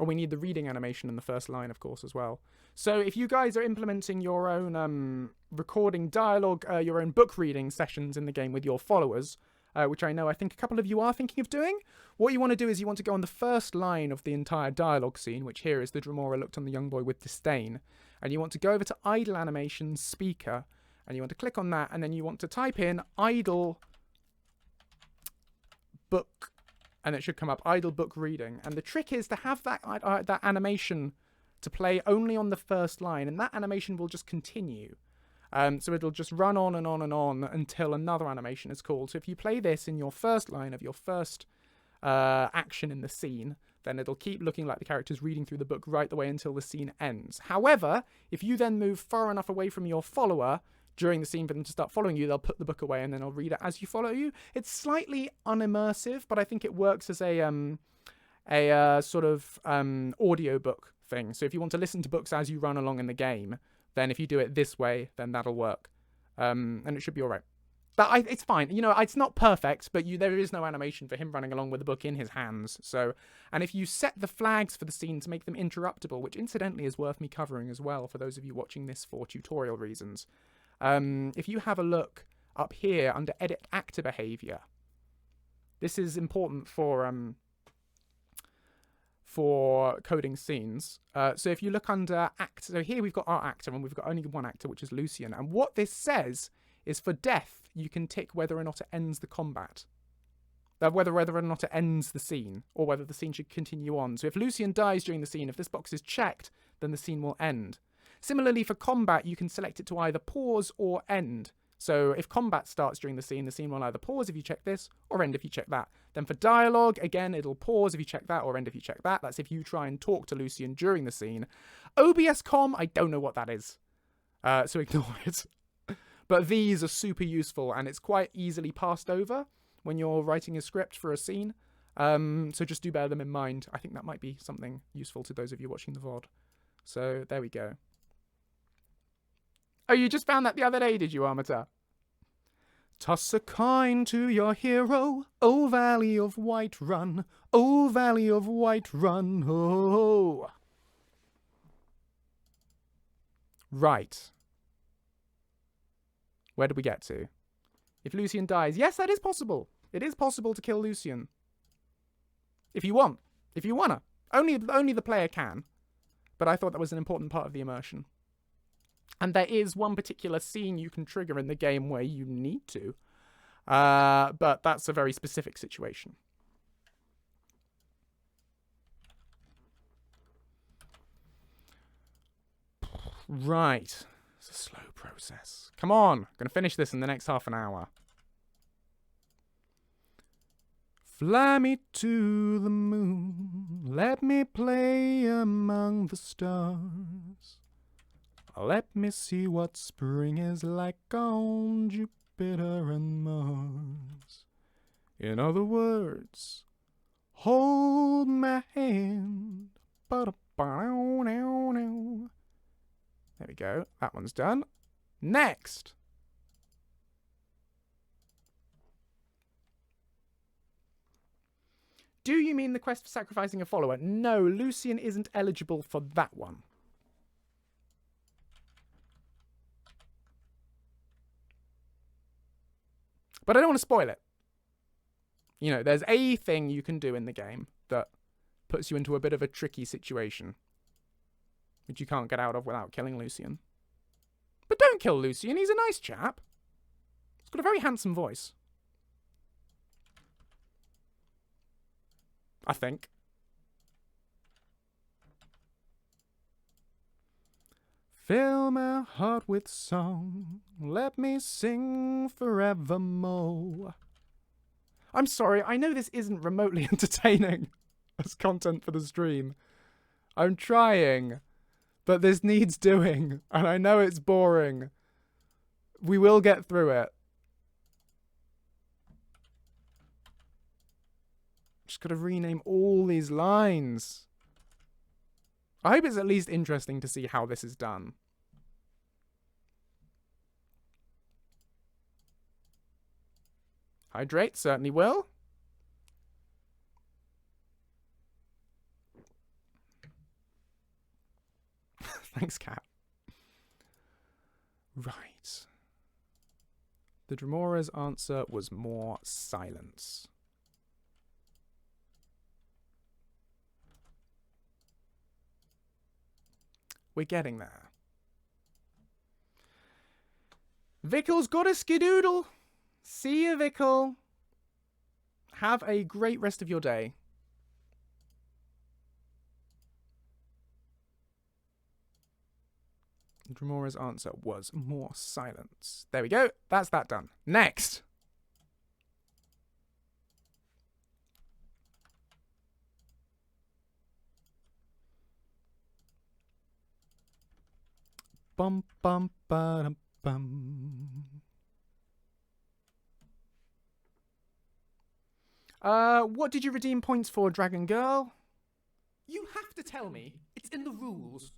Speaker 2: Oh, we need the reading animation in the first line, of course, as well. So if you guys are implementing your own recording dialogue, your own book reading sessions in the game with your followers, which I think a couple of you are thinking of doing, what you want to do is you want to go on the first line of the entire dialogue scene, which here is the Dremora looked on the young boy with disdain. And you want to go over to idle animation speaker, and you want to click on that, and then you want to type in idle book, and it should come up idle book reading. And the trick is to have that animation to play only on the first line, and that animation will just continue. So it'll just run on and on and on until another animation is called. So if you play this in your first line of your first action in the scene, then it'll keep looking like the character's reading through the book right the way until the scene ends. However, if you then move far enough away from your follower during the scene for them to start following you, they'll put the book away and then they'll read it as you follow you. It's slightly unimmersive, but I think it works as a sort of audiobook thing. So if you want to listen to books as you run along in the game, then if you do it this way, then that'll work. And it should be all right. But it's fine. You know, it's not perfect, but there is no animation for him running along with the book in his hands. So, and if you set the flags for the scene to make them interruptible, which incidentally is worth me covering as well for those of you watching this for tutorial reasons. If you have a look up here under edit actor behavior, this is important for coding scenes. So if you look under actor, so here we've got our actor and we've got only one actor, which is Lucien. And what this says is for death, you can tick whether or not it ends the combat. Whether or not it ends the scene, or whether the scene should continue on. So if Lucien dies during the scene, if this box is checked, then the scene will end. Similarly, for combat, you can select it to either pause or end. So if combat starts during the scene will either pause if you check this, or end if you check that. Then for dialogue, again, it'll pause if you check that, or end if you check that. That's if you try and talk to Lucien during the scene. OBS comm, I don't know what that is. So ignore it. But these are super useful, and it's quite easily passed over when you're writing a script for a scene. So just do bear them in mind. I think that might be something useful to those of you watching the VOD. So there we go. Oh, you just found that the other day, did you, Armata? Toss a coin to your hero, O Valley of Whiterun, O Valley of Whiterun, oh. Right. Where did we get to? If Lucien dies, yes, that is possible. It is possible to kill Lucien. If you want. If you wanna. Only the player can. But I thought that was an important part of the immersion. And there is one particular scene you can trigger in the game where you need to. But that's a very specific situation. Right. It's a slow process. Come on. I'm going to finish this in the next half an hour. Fly me to the moon. Let me play among the stars. Let me see what spring is like on Jupiter and Mars. In other words, hold my hand. There we go. That one's done. Next. Do you mean the quest for sacrificing a follower? No, Lucien isn't eligible for that one. But I don't want to spoil it. You know, there's a thing you can do in the game that puts you into a bit of a tricky situation, which you can't get out of without killing Lucien. But don't kill Lucien, he's a nice chap. He's got a very handsome voice. I think. Fill my heart with song, let me sing forevermore. I'm sorry, I know this isn't remotely entertaining as content for the stream. I'm trying, but this needs doing, and I know it's boring. We will get through it. Just gotta rename all these lines. I hope it's at least interesting to see how this is done. Hydrate, certainly will. Thanks, cat. Right. The Dremora's answer was more silence. We're getting there. Vickel's got a skidoodle. See you, Vickel. Have a great rest of your day. Dremora's answer was more silence. There we go. That's that done. Next. Bum bum ba bum. What did you redeem points for, Dragon Girl?
Speaker 3: You have to tell me. It's in the rules.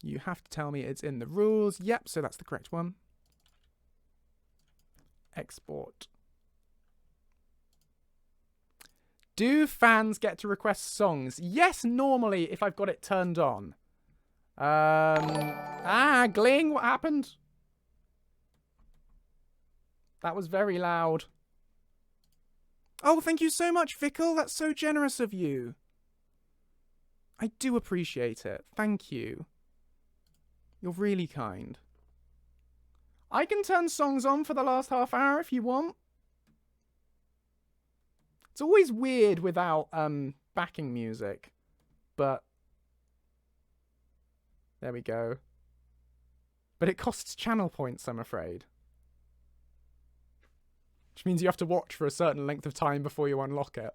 Speaker 2: You have to tell me it's in the rules. Yep, so that's the correct one. Export. Do fans get to request songs? Yes, normally, if I've got it turned on. Gling, what happened? That was very loud. Oh, thank you so much, Vickel. That's so generous of you. I do appreciate it. Thank you. You're really kind. I can turn songs on for the last half hour if you want. It's always weird without backing music. But there we go. But it costs channel points, I'm afraid. Which means you have to watch for a certain length of time before you unlock it.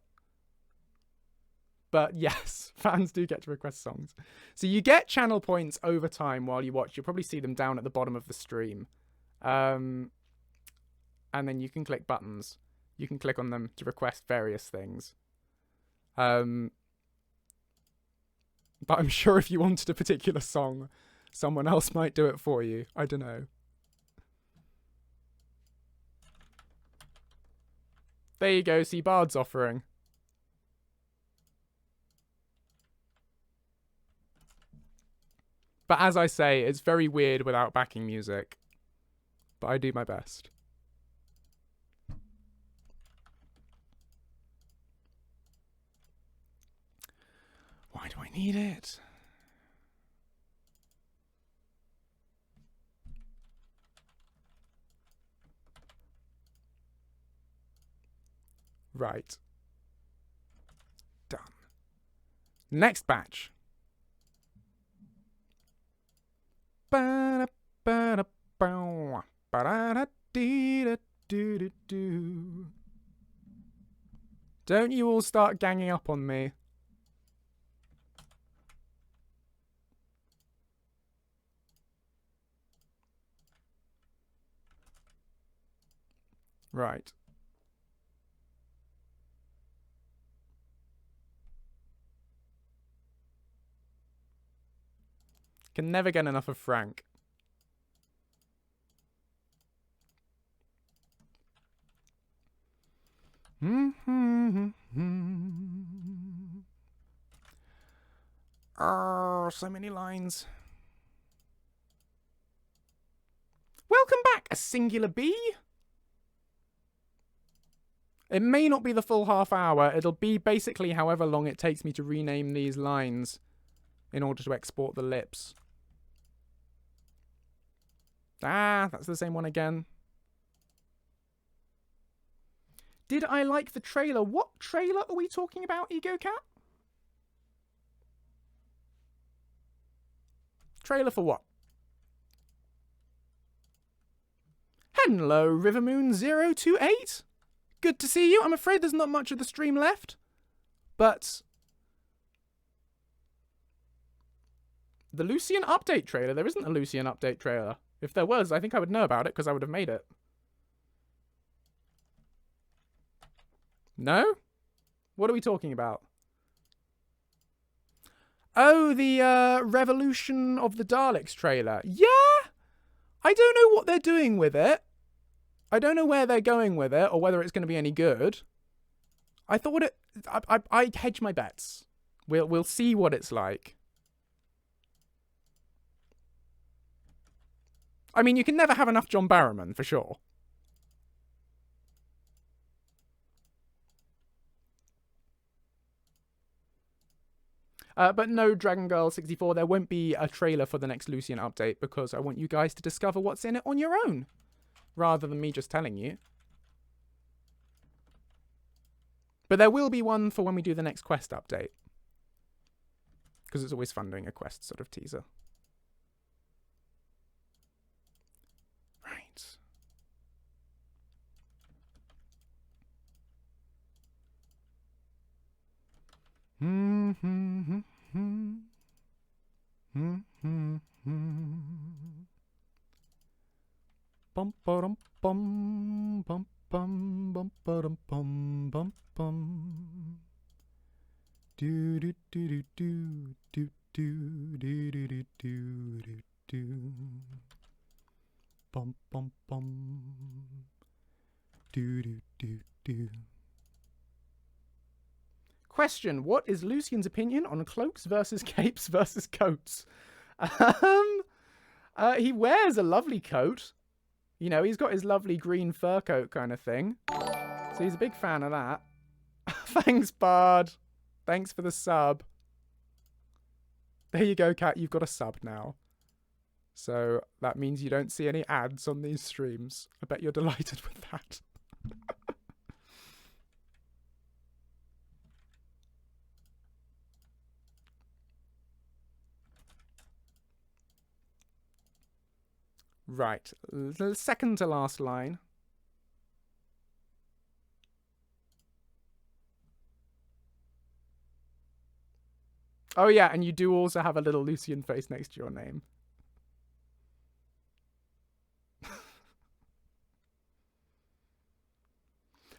Speaker 2: But yes, fans do get to request songs. So you get channel points over time while you watch. You'll probably see them down at the bottom of the stream. And then you can click buttons. You can click on them to request various things. But I'm sure if you wanted a particular song, someone else might do it for you. I don't know. There you go, see Bard's offering. But as I say, it's very weird without backing music. But I do my best. Why do I need it? Right. Done. Next batch. Don't you all start ganging up on me. Right. Can never get enough of Frank. Oh, so many lines. Welcome back, a singular bee. It may not be the full half hour. It'll be basically however long it takes me to rename these lines in order to export the lips. Ah, that's the same one again. Did I like the trailer? What trailer are we talking about, Ego Cat? Trailer for what? Hello, Rivermoon028. Good to see you. I'm afraid there's not much of the stream left. But the Lucien update trailer. There isn't a Lucien update trailer. If there was, I think I would know about it because I would have made it. No? What are we talking about? Oh, the Revolution of the Daleks trailer. Yeah? I don't know what they're doing with it. I don't know where they're going with it or whether it's going to be any good. I thought it... I hedge my bets. We'll see what it's like. I mean, you can never have enough John Barrowman, for sure. But no, Dragon Girl 64, there won't be a trailer for the next Lucien update because I want you guys to discover what's in it on your own, rather than me just telling you. But there will be one for when we do the next quest update. Because it's always fun doing a quest sort of teaser. Right. Bum bum bum bum bum bum bum bum bum bum. Do do do do do do do do do do do do. Bum bum bum. Do do do do. Question: what is Lucien's opinion on cloaks versus capes versus coats? He wears a lovely coat. You know, he's got his lovely green fur coat kind of thing. So he's a big fan of that. Thanks, Bard. Thanks for the sub. There you go, Kat. You've got a sub now. So that means you don't see any ads on these streams. I bet you're delighted with that. Right, the second to last line. Oh yeah, and you do also have a little Lucien face next to your name.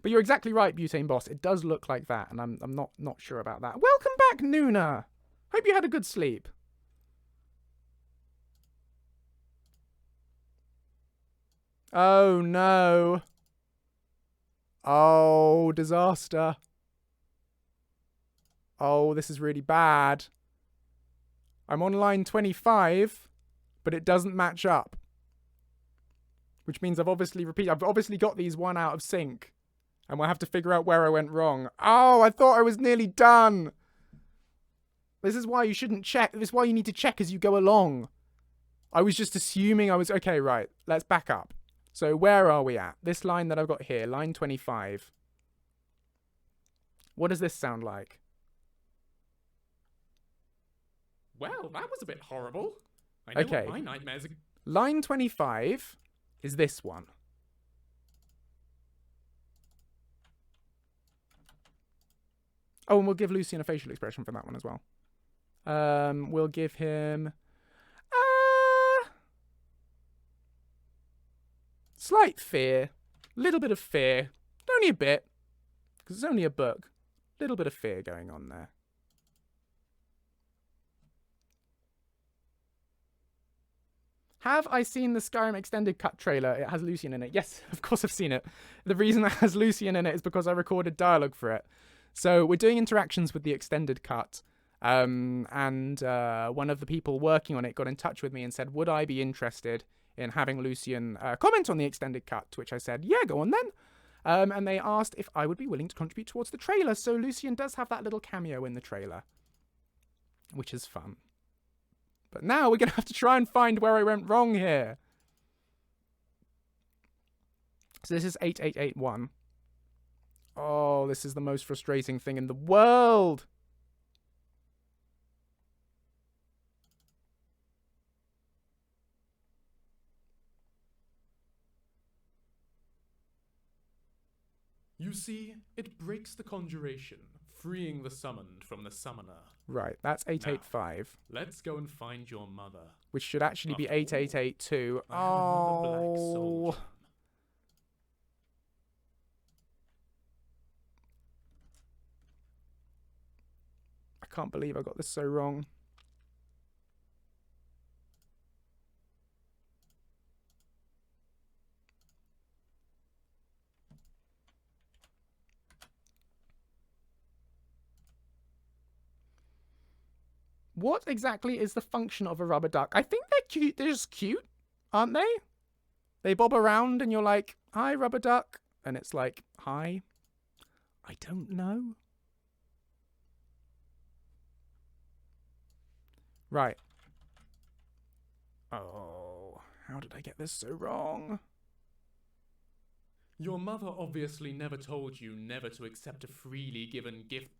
Speaker 2: But you're exactly right, Butane Boss. It does look like that, and I'm not sure about that. Welcome back, Nuna. Hope you had a good sleep. Oh no. Oh, disaster. Oh, this is really bad. I'm on line 25, but it doesn't match up. Which means I've obviously got these one out of sync. And we'll have to figure out where I went wrong. Oh, I thought I was nearly done. This is why you shouldn't check. This is why you need to check as you go along. I was just assuming I was... Okay, right. Let's back up. So where are we at? This line that I've got here, line 25. What does this sound like?
Speaker 3: Well, that was a bit horrible. I know
Speaker 2: Okay.
Speaker 3: what my nightmares are.
Speaker 2: Line 25 is this one. Oh, and we'll give Lucien a facial expression for that one as well. We'll give him... slight fear. Little bit of fear. Only a bit. Because it's only a book. Little bit of fear going on there. Have I seen the Skyrim extended cut trailer? It has Lucien in it. Yes, of course I've seen it. The reason it has Lucien in it is because I recorded dialogue for it. So we're doing interactions with the extended cut. And one of the people working on it got in touch with me and said, would I be interested in having Lucien comment on the extended cut? To which I said, yeah, go on then. And they asked if I would be willing to contribute towards the trailer. So Lucien does have that little cameo in the trailer, which is fun. But now we're going to have to try and find where I went wrong here. So this is 8881. Oh, this is the most frustrating thing in the world.
Speaker 3: You see, it breaks the conjuration, freeing the summoned from the summoner.
Speaker 2: Right, that's 885.
Speaker 3: Let's go and find your mother.
Speaker 2: Which should actually be 8882.
Speaker 3: I am another black soul
Speaker 2: Oh.
Speaker 3: gem.
Speaker 2: I can't believe I got this so wrong. What exactly is the function of a rubber duck? I think they're cute. They're just cute, aren't they? They bob around and you're like, hi, rubber duck. And it's like, hi. I don't know. Right. Oh, how did I get this so wrong?
Speaker 3: Your mother obviously never told you never to accept a freely given gift.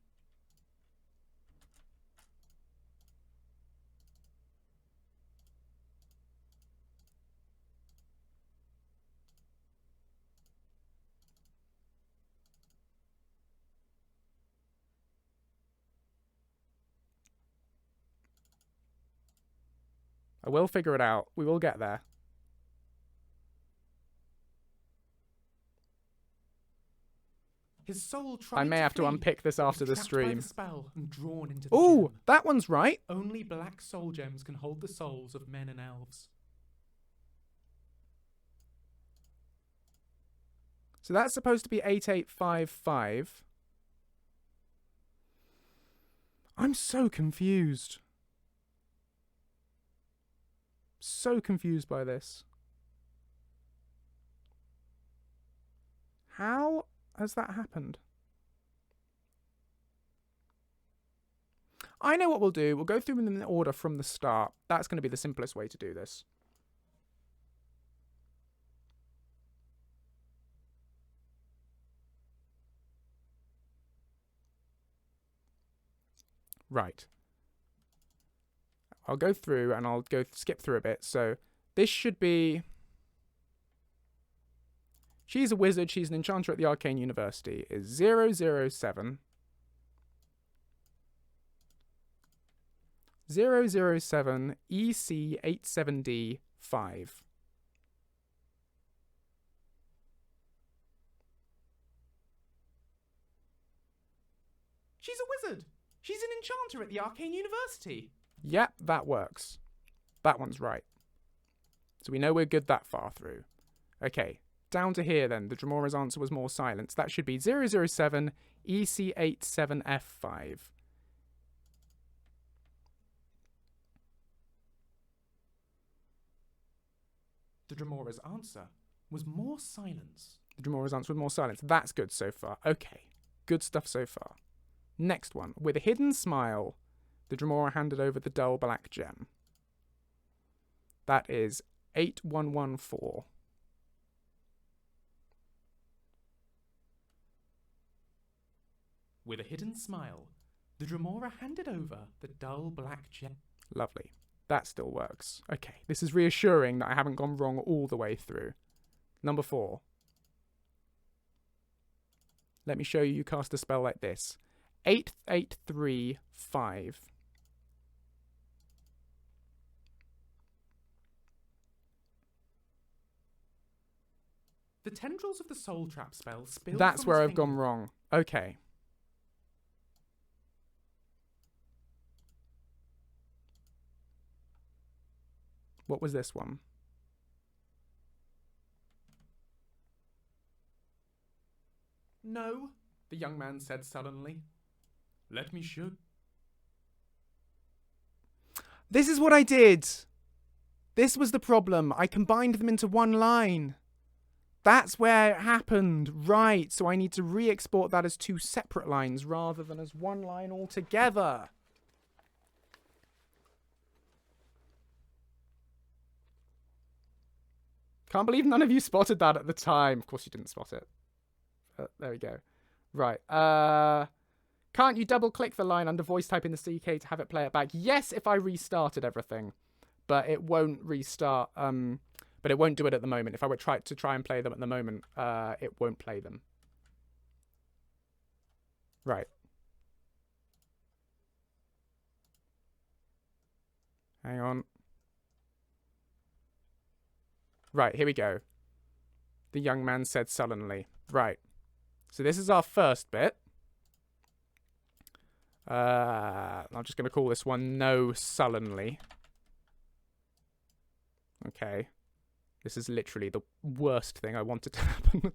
Speaker 2: I will figure it out. We will get there.
Speaker 3: His soul tried
Speaker 2: I may have to
Speaker 3: flee,
Speaker 2: unpick this
Speaker 3: but was
Speaker 2: after the
Speaker 3: trapped by
Speaker 2: stream.
Speaker 3: the spell and drawn into the
Speaker 2: Ooh,
Speaker 3: gem.
Speaker 2: that one's right.
Speaker 3: Only black soul gems can hold the souls of men and elves.
Speaker 2: So that's supposed to be 8855. I'm so confused. So confused by this. How has that happened? I know what we'll do. We'll go through them in order from the start. That's going to be the simplest way to do this. Right. I'll go through and I'll go skip through a bit. So this should be... She's a wizard. She's an enchanter at the Arcane University. Is 007. 007 EC87D5.
Speaker 3: She's a wizard! She's an enchanter at the Arcane University!
Speaker 2: Yep, that works. That one's right. So we know we're good that far through. Okay, down to here then. The Dramora's answer was more silence. That should be 007 EC87F5.
Speaker 3: The Dramora's answer was more silence.
Speaker 2: The Dramora's answer was more silence. That's good so far. Okay, good stuff so far. Next one. With a hidden smile, the Dramora handed over the dull black gem. That is 8114.
Speaker 3: With a hidden smile, the Dramora handed over the dull black gem.
Speaker 2: Lovely. That still works. Okay, this is reassuring that I haven't gone wrong all the way through. Number 4. Let me show you cast a spell like this. 8835.
Speaker 3: The tendrils of the soul trap spell spilled
Speaker 2: That's
Speaker 3: from
Speaker 2: where
Speaker 3: his
Speaker 2: I've gone
Speaker 3: finger.
Speaker 2: wrong. Okay. What was this one?
Speaker 3: No, the young man said sullenly. Let me show.
Speaker 2: This is what I did. This was the problem. I combined them into one line. That's where it happened. Right, so I need to re-export that as 2 separate lines rather than as one line altogether. Can't believe none of you spotted that at the time. Of course you didn't spot it. There we go. Right. Can't you double click the line under voice type in the CK to have it play it back? Yes, if I restarted everything. But it won't restart. But it won't do it at the moment. If I were try and play them at the moment, it won't play them. Right. Hang on. Right, here we go. The young man said sullenly. Right. So this is our first bit. I'm just going to call this one No Sullenly. Okay. This is literally the worst thing I wanted to happen.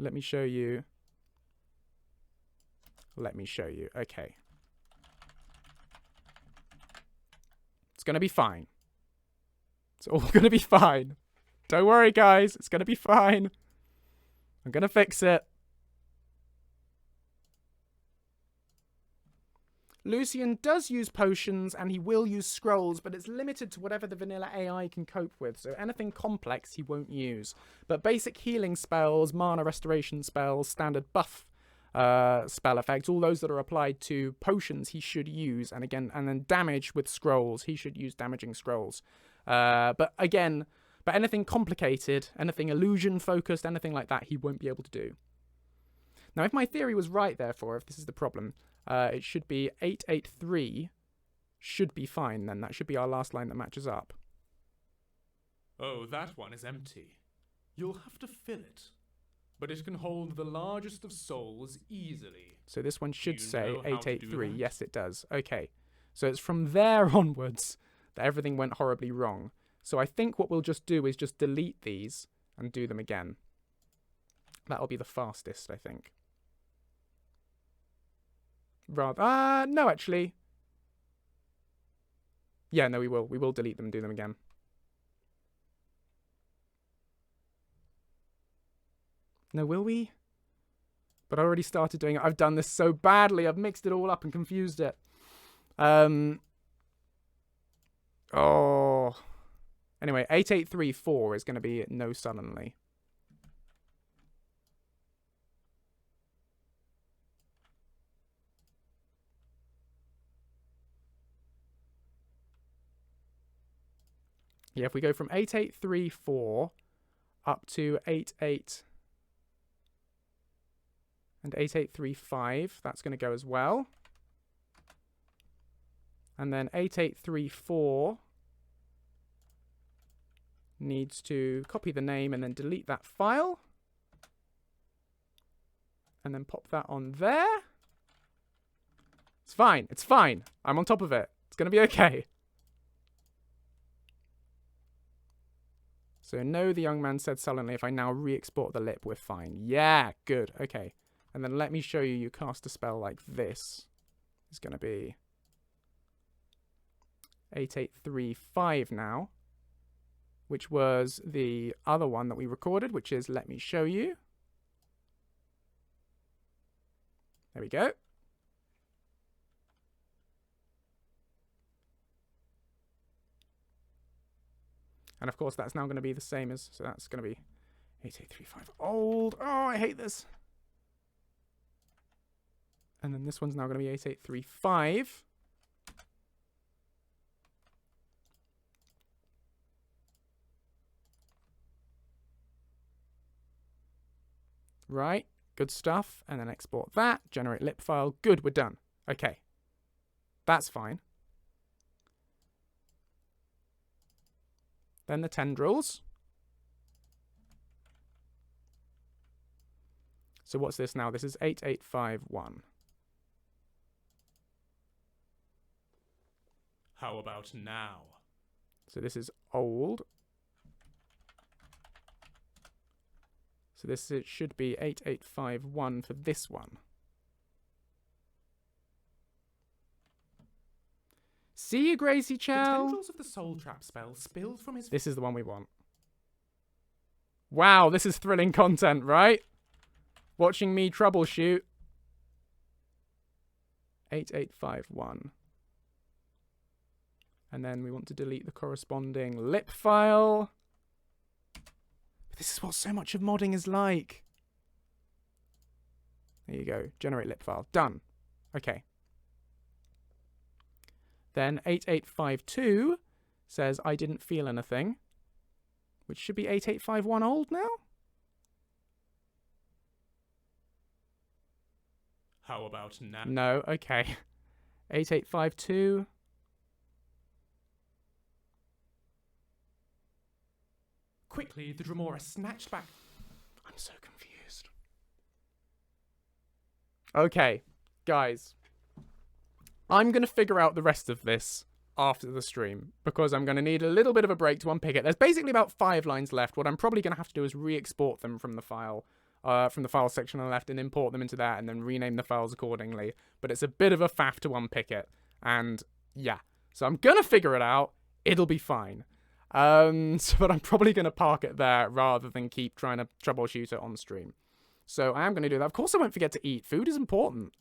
Speaker 2: Let me show you. Let me show you. Okay. It's going to be fine. It's all going to be fine. Don't worry, guys. It's going to be fine. I'm going to fix it. Lucien does use potions and he will use scrolls, but it's limited to whatever the vanilla AI can cope with. So anything complex he won't use. But basic healing spells, mana restoration spells, standard buff spell effects, all those that are applied to potions he should use. And again, and then damage with scrolls, he should use damaging scrolls. But anything complicated, anything illusion focused, anything like that, he won't be able to do. Now, if my theory was right, therefore, if this is the problem, it should be 883 should be fine then. That should be our last line that matches up.
Speaker 3: Oh, that one is empty. You'll have to fill it. But it can hold the largest of souls easily.
Speaker 2: So this one should say
Speaker 3: know how to do
Speaker 2: 883.
Speaker 3: that?
Speaker 2: Yes, it does. Okay. So it's from there onwards that everything went horribly wrong. So I think what we'll just do is just delete these and do them again. That'll be the fastest, I think. Rather, no, actually. Yeah, no, we will. We will delete them and do them again. No, will we? But I already started doing it. I've done this so badly. I've mixed it all up and confused it. Oh. Anyway, 8834 is going to be no suddenly. Yeah, if we go from 8834 up to 88 and 8835, that's going to go as well. And then 8834 needs to copy the name and then delete that file. And then pop that on there. It's fine. It's fine. I'm on top of it. It's going to be okay. So no, the young man said sullenly, if I now re-export the lip, we're fine. Yeah, good. Okay. And then let me show you cast a spell like this. It's going to be 8835 now, which was the other one that we recorded, which is let me show you. There we go. And of course, that's now going to be the same as, so that's going to be 8835 old. Oh, I hate this. And then this one's now going to be 8835. Right, good stuff. And then export that, generate lip file. Good, we're done. Okay, that's fine. Then the tendrils. So what's this now? This is 8851.
Speaker 3: How about now?
Speaker 2: So this is old. So this it should be 8851 for this one. See you, Gracie
Speaker 3: The
Speaker 2: Chow.
Speaker 3: tendrils of the soul trap spell spilled from his...
Speaker 2: This is the one we want. Wow, this is thrilling content, right? Watching me troubleshoot. 8851. And then we want to delete the corresponding lip file. This is what so much of modding is like. There you go. Generate lip file. Done. Okay. Then 8852 says I didn't feel anything, which should be 8851 old now.
Speaker 3: How about now?
Speaker 2: No, okay. 8852.
Speaker 3: Quickly, the Dremora snatched back...
Speaker 2: I'm so confused. Okay, guys. I'm going to figure out the rest of this after the stream, because I'm going to need a little bit of a break to unpick it. There's basically about 5 lines left. What I'm probably going to have to do is re-export them from the file from the file section on the left and import them into that and then rename the files accordingly. But it's a bit of a faff to unpick it. And yeah, so I'm going to figure it out. It'll be fine. But I'm probably going to park it there rather than keep trying to troubleshoot it on stream. So I am going to do that. Of course I won't forget to eat. Food is important.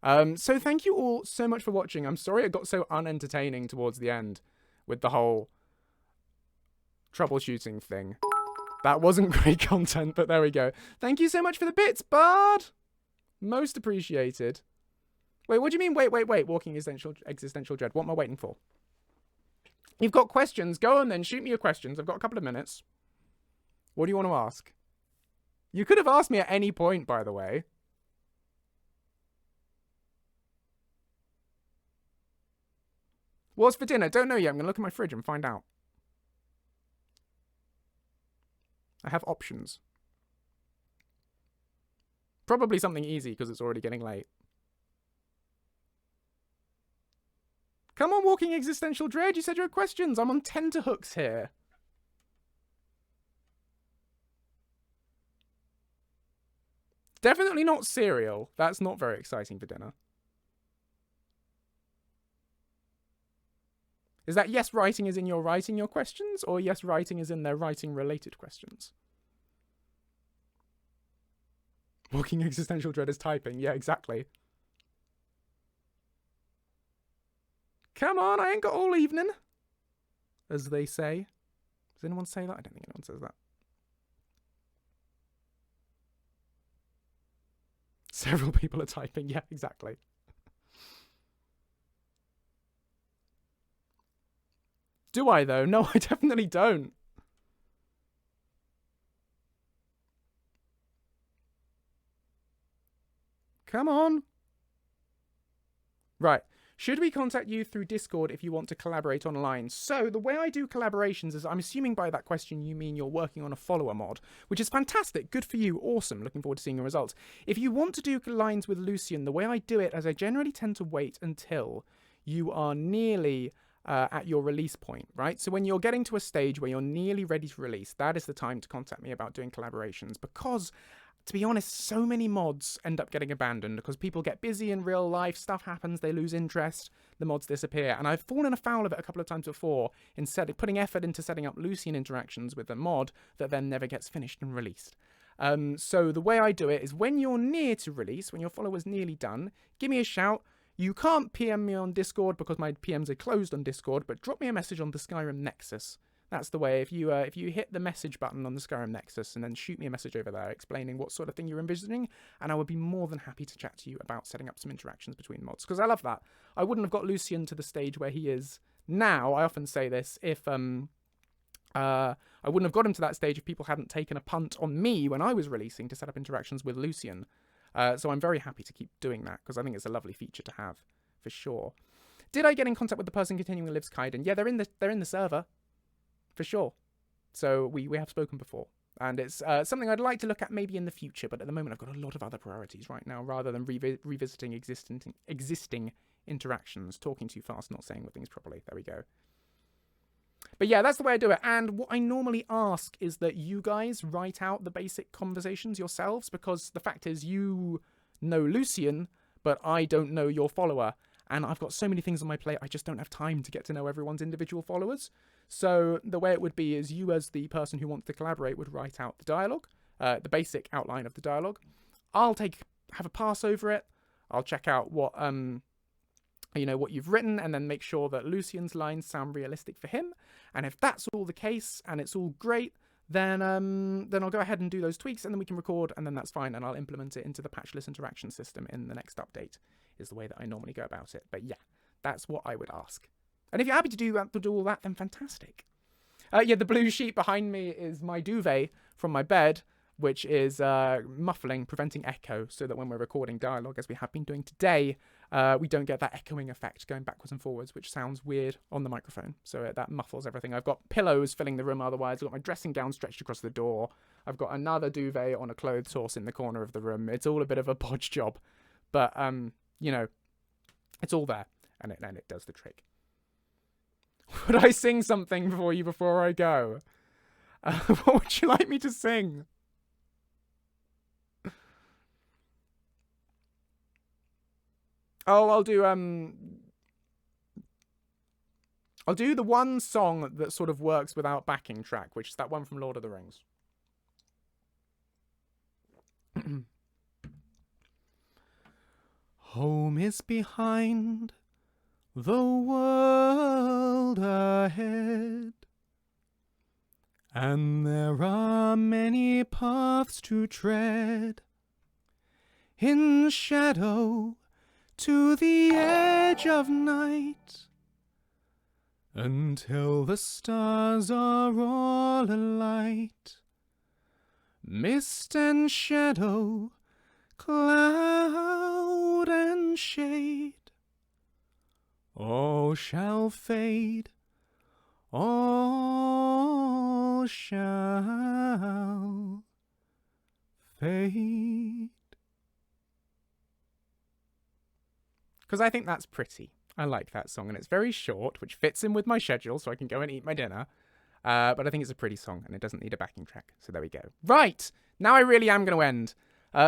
Speaker 2: So thank you all so much for watching. I'm sorry it got so unentertaining towards the end with the whole troubleshooting thing. That wasn't great content, but there we go. Thank you so much for the bits, Bard. Most appreciated. Wait, what do you mean? Wait. Walking existential dread. What am I waiting for? You've got questions. Go on then. Shoot me your questions. I've got a couple of minutes. What do you want to ask? You could have asked me at any point, by the way. What's for dinner? Don't know yet. I'm going to look at my fridge and find out. I have options. Probably something easy because it's already getting late. Come on, Walking Existential Dread. You said you had questions. I'm on tenterhooks here. Definitely not cereal. That's not very exciting for dinner. Is that yes, writing is in your writing your questions, or yes, writing is in their writing related questions? Walking Existential Dread is typing. Yeah, exactly. Come on, I ain't got all evening. As they say. Does anyone say that? I don't think anyone says that. Several people are typing. Yeah, exactly. Do I, though? No, I definitely don't. Come on. Right. Should we contact you through Discord if you want to collaborate online? So the way I do collaborations is, I'm assuming by that question you mean you're working on a follower mod, which is fantastic. Good for you. Awesome. Looking forward to seeing your results. If you want to do lines with Lucien, the way I do it is I generally tend to wait until you are nearly at your release point, right? So when you're getting to a stage where you're nearly ready to release, that is the time to contact me about doing collaborations, because to be honest, so many mods end up getting abandoned because people get busy in real life, stuff happens, they lose interest, the mods disappear. And I've fallen afoul of it a couple of times before in putting effort into setting up Lucien interactions with a mod that then never gets finished and released. So the way I do it is when you're near to release, when your follower's nearly done, give me a shout. You can't PM me on Discord because my PMs are closed on Discord, but drop me a message on the Skyrim Nexus. That's the way. If you hit the message button on the Skyrim Nexus and then shoot me a message over there explaining what sort of thing you're envisioning, and I would be more than happy to chat to you about setting up some interactions between mods, because I love that. I wouldn't have got Lucien to the stage where he is now. I often say this, if I wouldn't have got him to that stage if people hadn't taken a punt on me when I was releasing to set up interactions with Lucien. So I'm very happy to keep doing that because I think it's a lovely feature to have, for sure. Did I get in contact with the person continuing Lives Kaiden? Yeah, they're in the server. For sure. So we have spoken before. And it's something I'd like to look at maybe in the future, but at the moment I've got a lot of other priorities right now, rather than revisiting existing interactions, talking too fast, not saying things properly. There we go. But yeah, that's the way I do it. And what I normally ask is that you guys write out the basic conversations yourselves, because the fact is you know Lucien, but I don't know your follower. And I've got so many things on my plate, I just don't have time to get to know everyone's individual followers. So the way it would be is you, as the person who wants to collaborate, would write out the dialogue, the basic outline of the dialogue. I'll have a pass over it. I'll check out what what you've written, and then make sure that Lucien's lines sound realistic for him. And if that's all the case and it's all great, then I'll go ahead and do those tweaks, and then we can record, and then that's fine, and I'll implement it into the patchless interaction system in the next update, is the way that I normally go about it. But yeah, that's what I would ask. And if you're happy to do all that, then fantastic. Yeah, the blue sheet behind me is my duvet from my bed, which is muffling, preventing echo, so that when we're recording dialogue, as we have been doing today, we don't get that echoing effect going backwards and forwards, which sounds weird on the microphone. So that muffles everything. I've got pillows filling the room otherwise. I've got my dressing gown stretched across the door. I've got another duvet on a clothes horse in the corner of the room. It's all a bit of a bodge job. But, it's all there, and it does the trick. Would I sing something for you before I go? What would you like me to sing? Oh, I'll do the one song that sort of works without backing track, which is that one from Lord of the Rings. Home is behind, the world ahead, and there are many paths to tread, in shadow to the edge of night, until the stars are all alight. Mist and shadow, cloud and shade, all shall fade, all shall fade. Because I think that's pretty. I like that song, and it's very short, which fits in with my schedule, so I can go and eat my dinner. But I think it's a pretty song, and it doesn't need a backing track. So there we go. Right, now I really am going to end.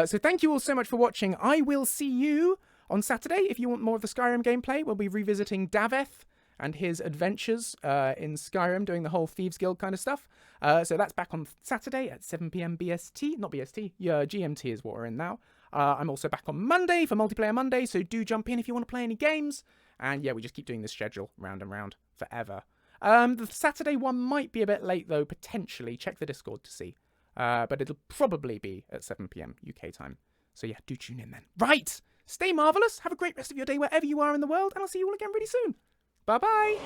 Speaker 2: So thank you all so much for watching. I will see you on Saturday. If you want more of the Skyrim gameplay, we'll be revisiting Daveth and his adventures in Skyrim, doing the whole Thieves Guild kind of stuff. So that's back on Saturday at 7 PM BST. Not BST, yeah, GMT is what we're in now. I'm also back on Monday for Multiplayer Monday, so do jump in if you want to play any games. And yeah, we just keep doing this schedule round and round forever. The Saturday one might be a bit late, though, potentially. Check the Discord to see. But it'll probably be at 7 PM UK time. So yeah, do tune in then. Right! Stay marvellous, have a great rest of your day wherever you are in the world, and I'll see you all again really soon. Bye-bye!